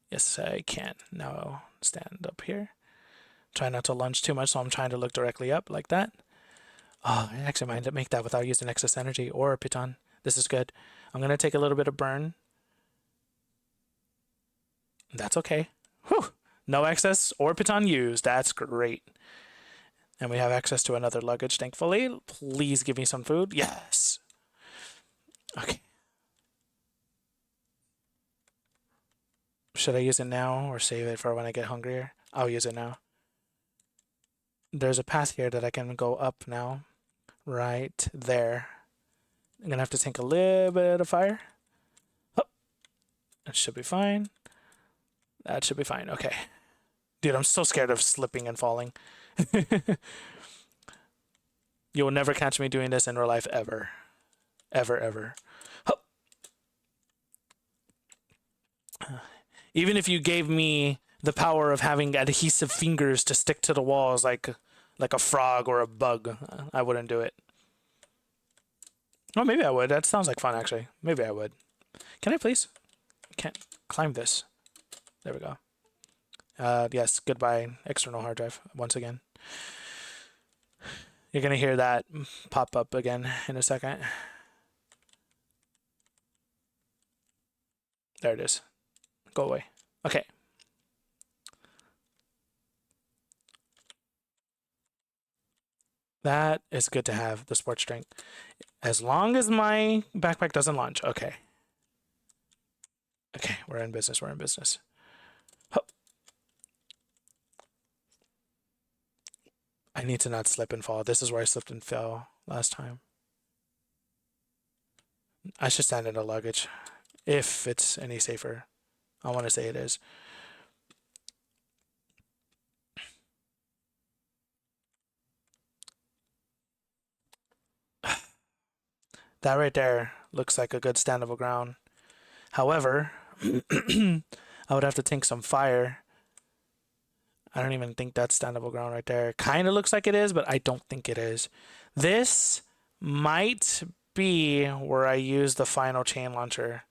A: Yes, I can. Now stand up here. Try not to lunge too much, so I'm trying to look directly up like that. Oh, I actually might make that without using excess energy or a piton. This is good. I'm going to take a little bit of burn. That's okay. Whew. No excess or piton used. That's great. And we have access to another luggage, thankfully. Please give me some food. Yes. Okay. Should I use it now or save it for when I get hungrier? I'll use it now. There's a path here that I can go up now. Right there. I'm gonna have to take a little bit of fire. Oh, that should be fine. That should be fine. Okay. Dude, I'm so scared of slipping and falling. You will never catch me doing this in real life ever. Ever, ever. Oh. Even if you gave me the power of having adhesive fingers to stick to the walls like a frog or a bug, I wouldn't do it. Oh, maybe I would. That sounds like fun, actually. Maybe I would. Can I please? I can't climb this. There we go. Yes, goodbye, external hard drive, once again. You're going to hear that pop up again in a second. There it is. Go away. Okay. That is good to have, the sports drink. As long as my backpack doesn't launch. Okay. Okay, we're in business. We're in business. Oh. I need to not slip and fall. This is where I slipped and fell last time. I should stand in the luggage if it's any safer. I want to say it is. That right there looks like a good standable ground. However, I would have to think some fire. I don't even think that's standable ground right there. Kind of looks like it is, but I don't think it is. This might be where I use the final chain launcher.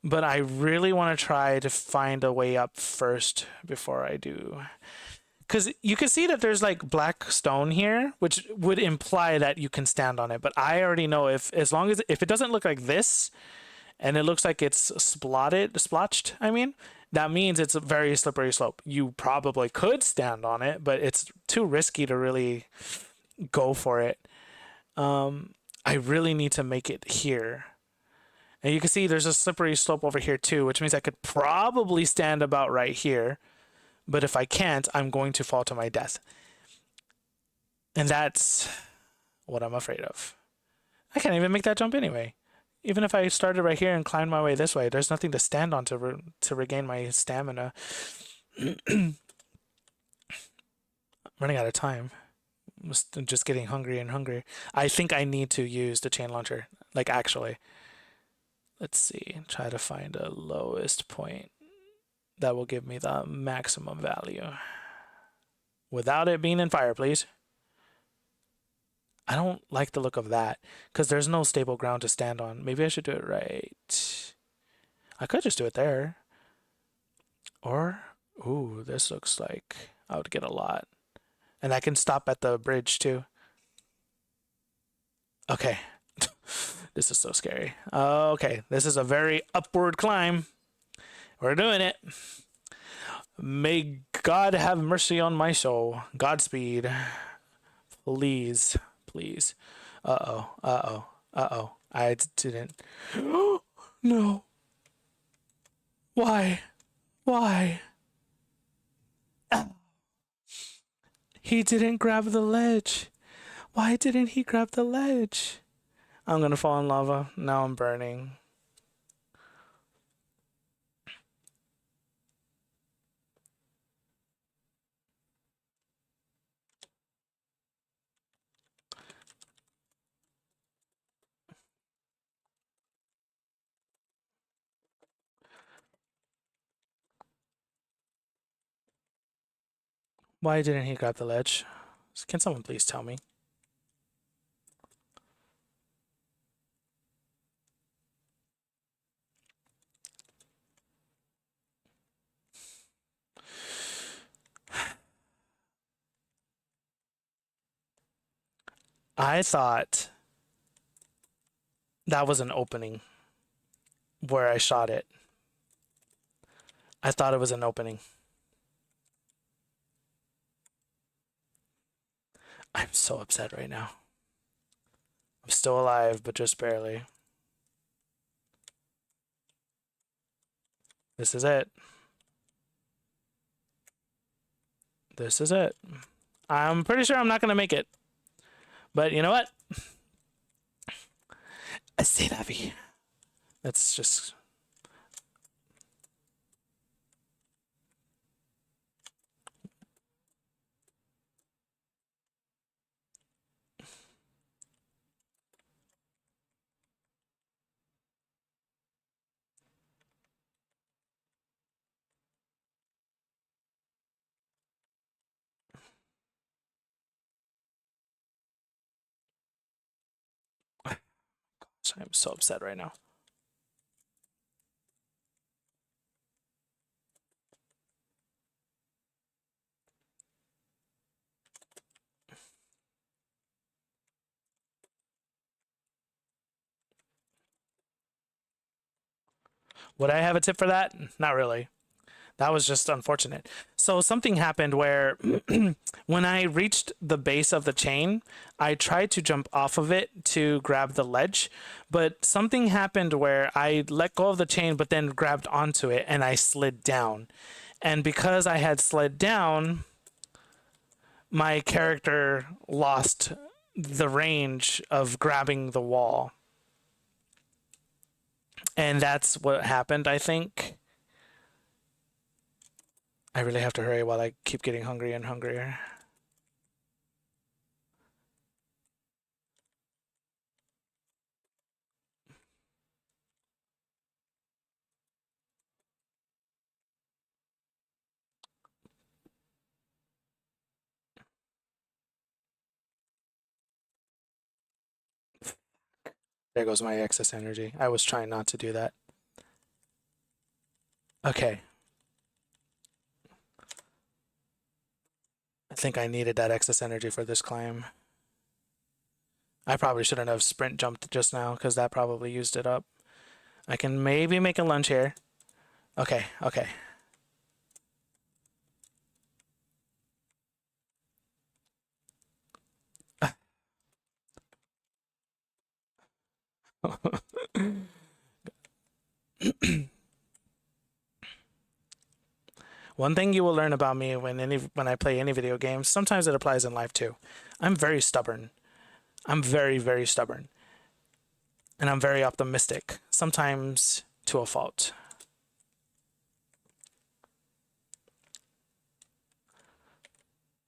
A: But I really want to try to find a way up first before I do. Because you can see that there's like black stone here, which would imply that you can stand on it. But I already know as long as if it doesn't look like this, and it looks like it's splotched, I mean, that means it's a very slippery slope. You probably could stand on it, but it's too risky to really go for it. I really need to make it here. And you can see there's a slippery slope over here too, which means I could probably stand about right here. But if I can't, I'm going to fall to my death. And that's what I'm afraid of. I can't even make that jump anyway. Even if I started right here and climbed my way this way, there's nothing to stand on to regain my stamina. Running out of time. I'm just getting hungry and hungry. I think I need to use the chain launcher. Like, actually. Let's see. Try to find a lowest point that will give me the maximum value. Without it being in fire, please. I don't like the look of that because there's no stable ground to stand on. Maybe I should do it right. I could just do it there. Or, ooh, this looks like I would get a lot. And I can stop at the bridge too. Okay. This is so scary. Okay, this is a very upward climb. We're doing it. May God have mercy on my soul. Godspeed. Please. Please. Uh-oh. Uh-oh. Uh-oh. I didn't. No. Why? Why? He didn't grab the ledge. Why didn't he grab the ledge? I'm gonna fall in lava. Now I'm burning. Why didn't he grab the ledge? Can someone please tell me? I thought that was an opening where I shot it. I thought it was an opening. I'm so upset right now. I'm still alive, but just barely. This is it. This is it. I'm pretty sure I'm not going to make it. But you know what? C'est la vie. That's just... I'm so upset right now. Would I have a tip for that? Not really. That was just unfortunate. So something happened where when I reached the base of the chain, I tried to jump off of it to grab the ledge, but something happened where I let go of the chain but then grabbed onto it and I slid down. And because I had slid down, my character lost the range of grabbing the wall. And that's what happened, I think. I really have to hurry while I keep getting hungry and hungrier. There goes my excess energy. I was trying not to do that. Okay. I think I needed that excess energy for this climb. I probably shouldn't have sprint jumped just now because that probably used it up. I can maybe make a lunge here. Okay, okay. One thing you will learn about me when I play any video games, sometimes it applies in life too. I'm very stubborn. I'm very, very stubborn. And I'm very optimistic, sometimes to a fault.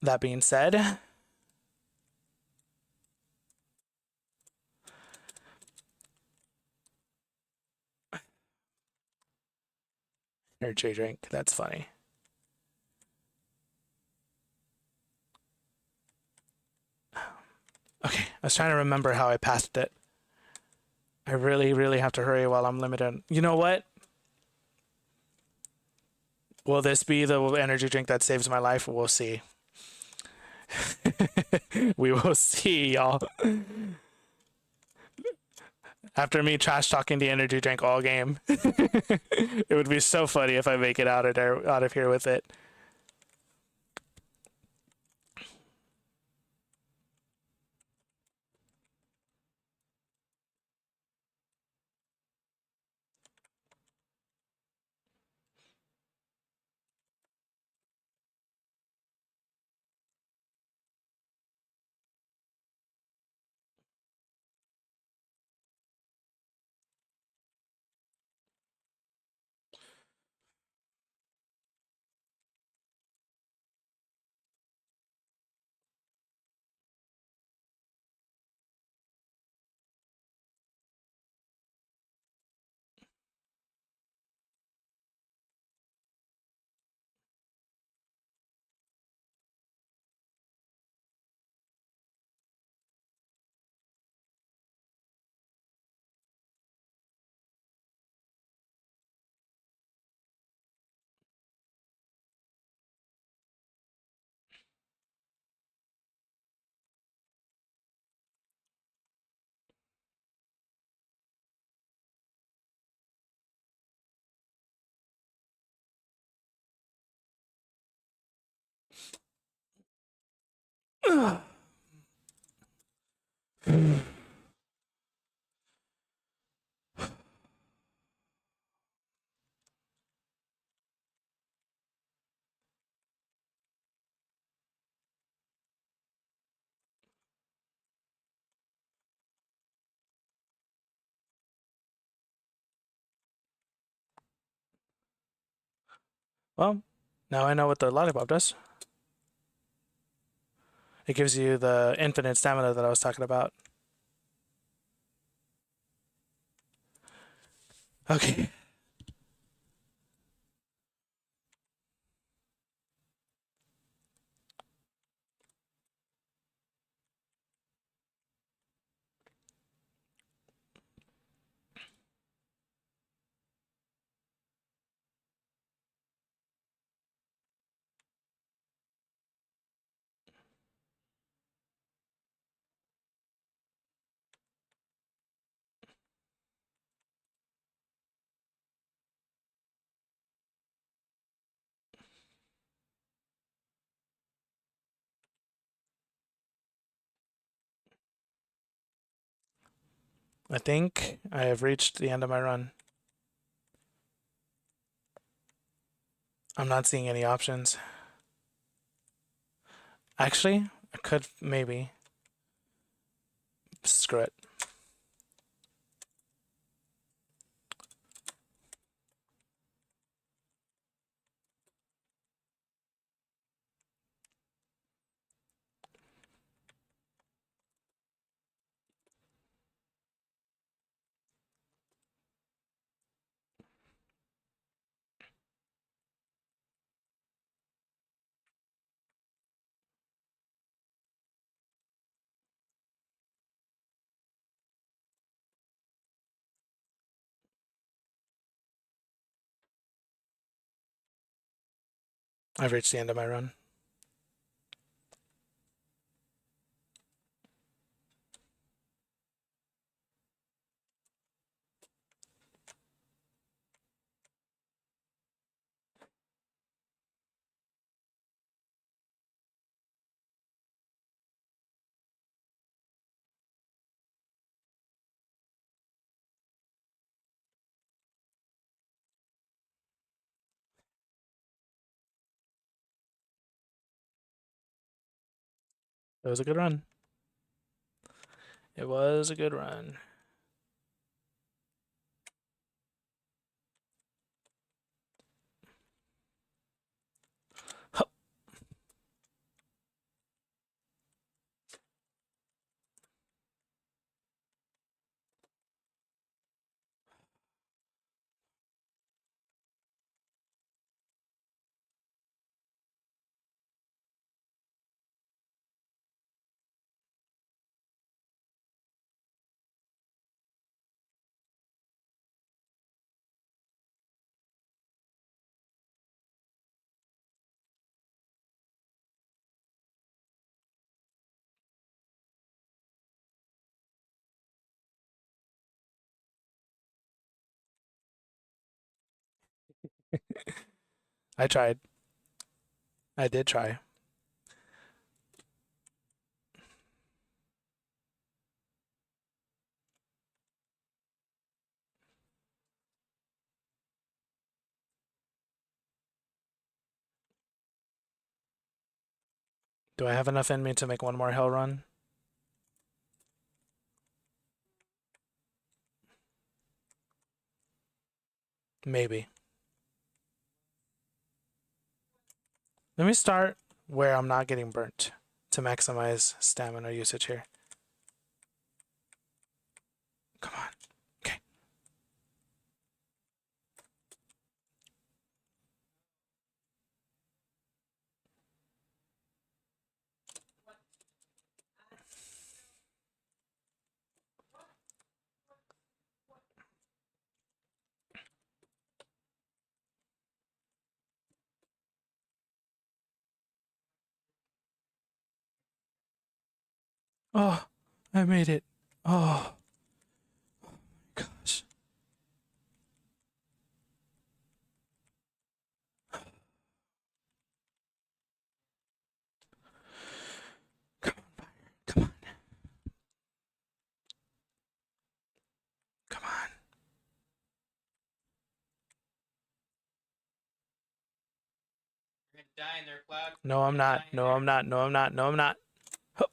A: That being said, energy drink, that's funny. Okay, I was trying to remember how I passed it. I really, really have to hurry while I'm limited. You know what? Will this be the energy drink that saves my life? We'll see. We will see, y'all. After me trash talking the energy drink all game, it would be so funny if I make it out of here with it. Well, now I know what the lollipop does. It gives you the infinite stamina that I was talking about. Okay. I think I have reached the end of my run. I'm not seeing any options. Actually, I could maybe. Screw it. I've reached the end of my run. It was a good run. It was a good run. Hup. I tried. I did try. Do I have enough in me to make one more hell run? Maybe. Let me start where I'm not getting burnt to maximize stamina usage here. Come on. Okay. Oh, I made it. Oh, gosh. Come on, fire. Come on. Come on.
B: You're gonna die in there, Cloud.
A: No, I'm not. No, I'm not. No, I'm not. No, I'm not.
B: You're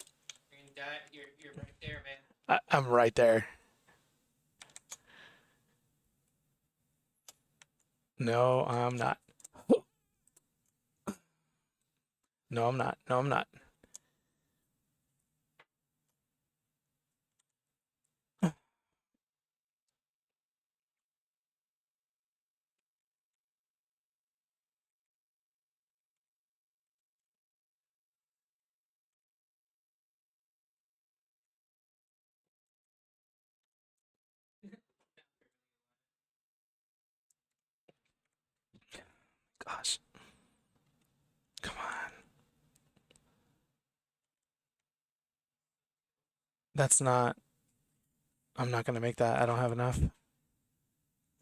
B: gonna die. You're right there, man.
A: I'm right there. No, I'm not. No, I'm not. No, I'm not. Gosh. Come on. That's not. I'm not gonna make that. I don't have enough.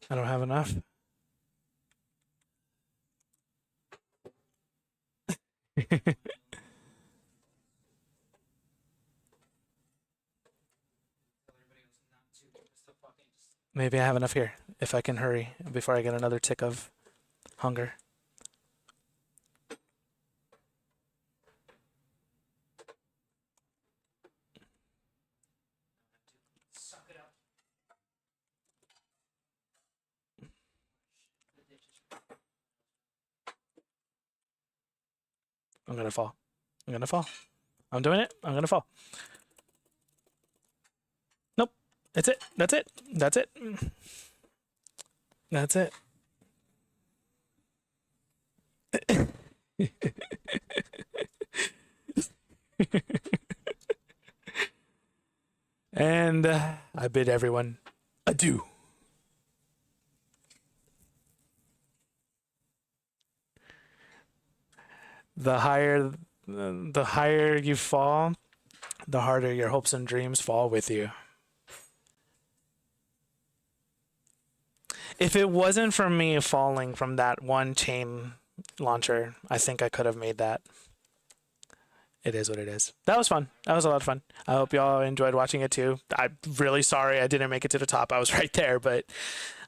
A: I don't have enough. Maybe I have enough here if I can hurry before I get another tick of hunger.
B: Suck it up.
A: I'm gonna fall. I'm gonna fall. I'm doing it. I'm gonna fall. Nope. That's it. That's it. That's it. That's it. And I bid everyone adieu. The higher you fall, the harder your hopes and dreams fall with you. If it wasn't for me falling from that one chain launcher, I think I could have made that. It is what it is. That was fun. That was a lot of fun. I hope y'all enjoyed watching it too. I'm really sorry I didn't make it to the top. I was right there, but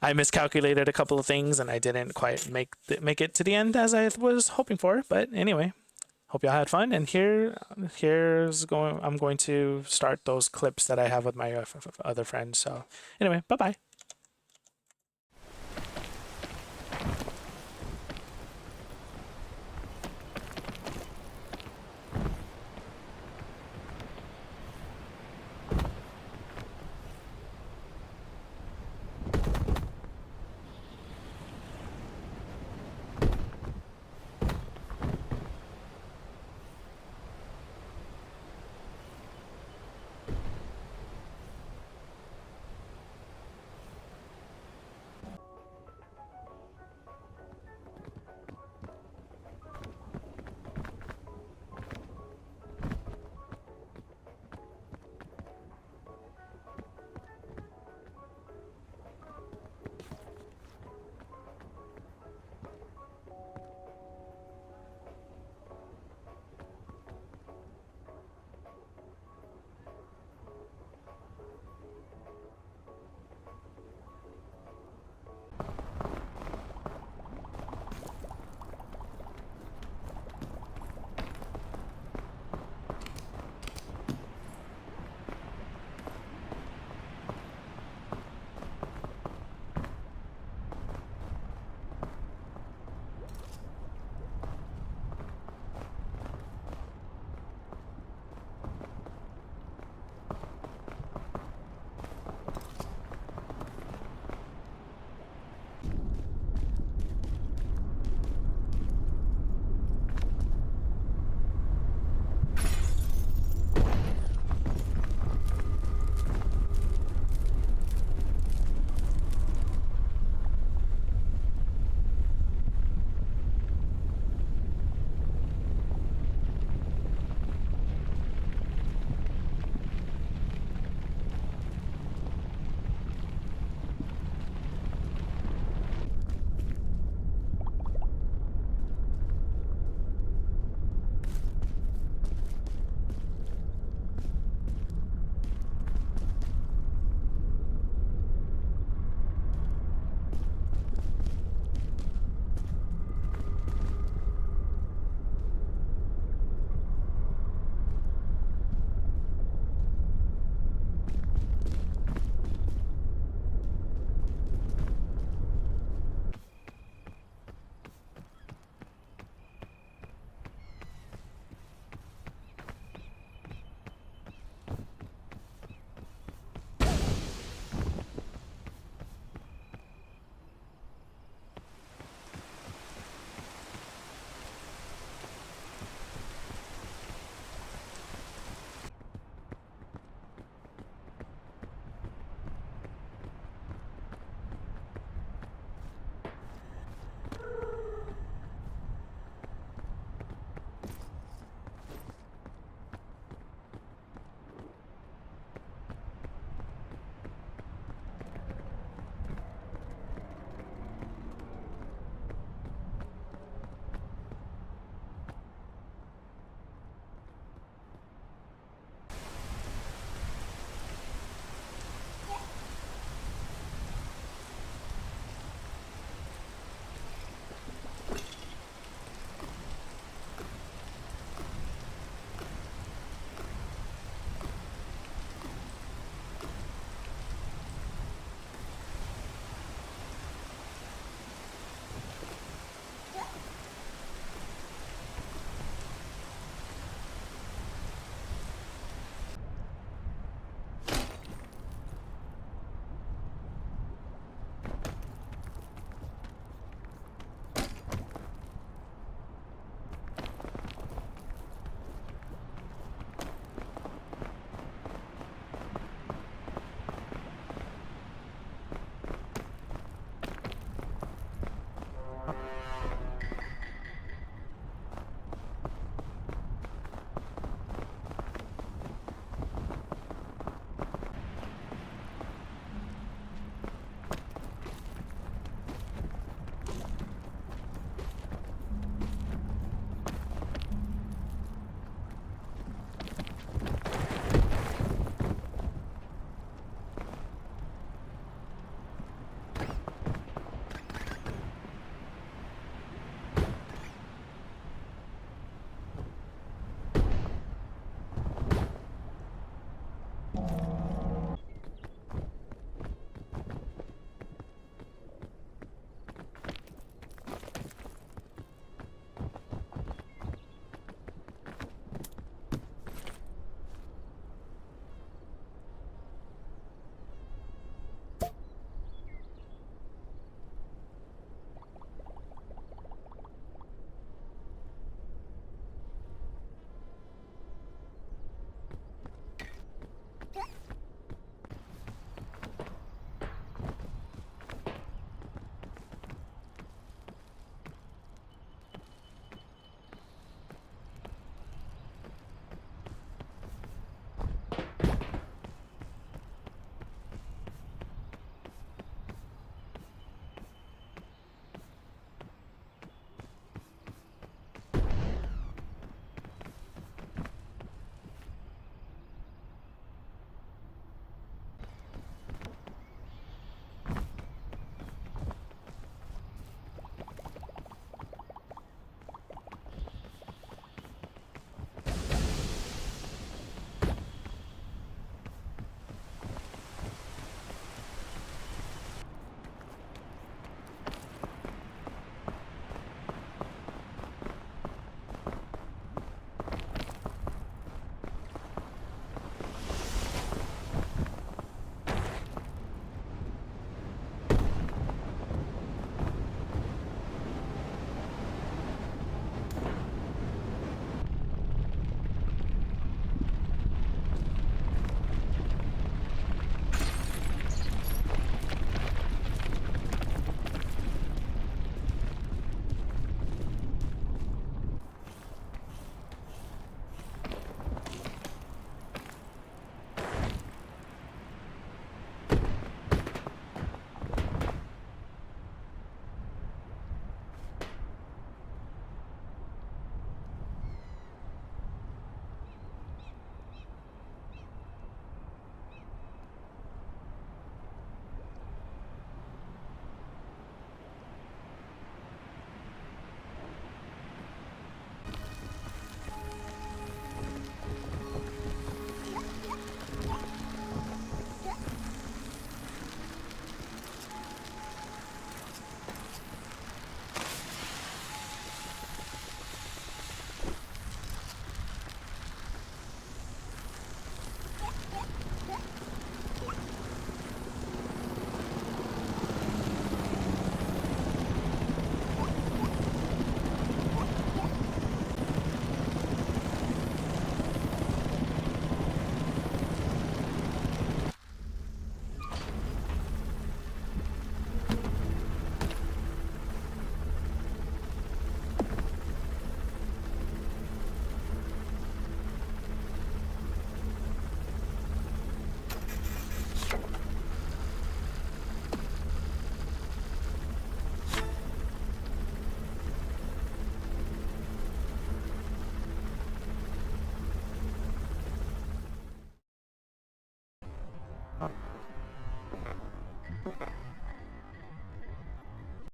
A: I miscalculated a couple of things and I didn't quite make it to the end as I was hoping for. But anyway, hope y'all had fun. And I'm going to start those clips that I have with my other friends. So anyway, bye bye.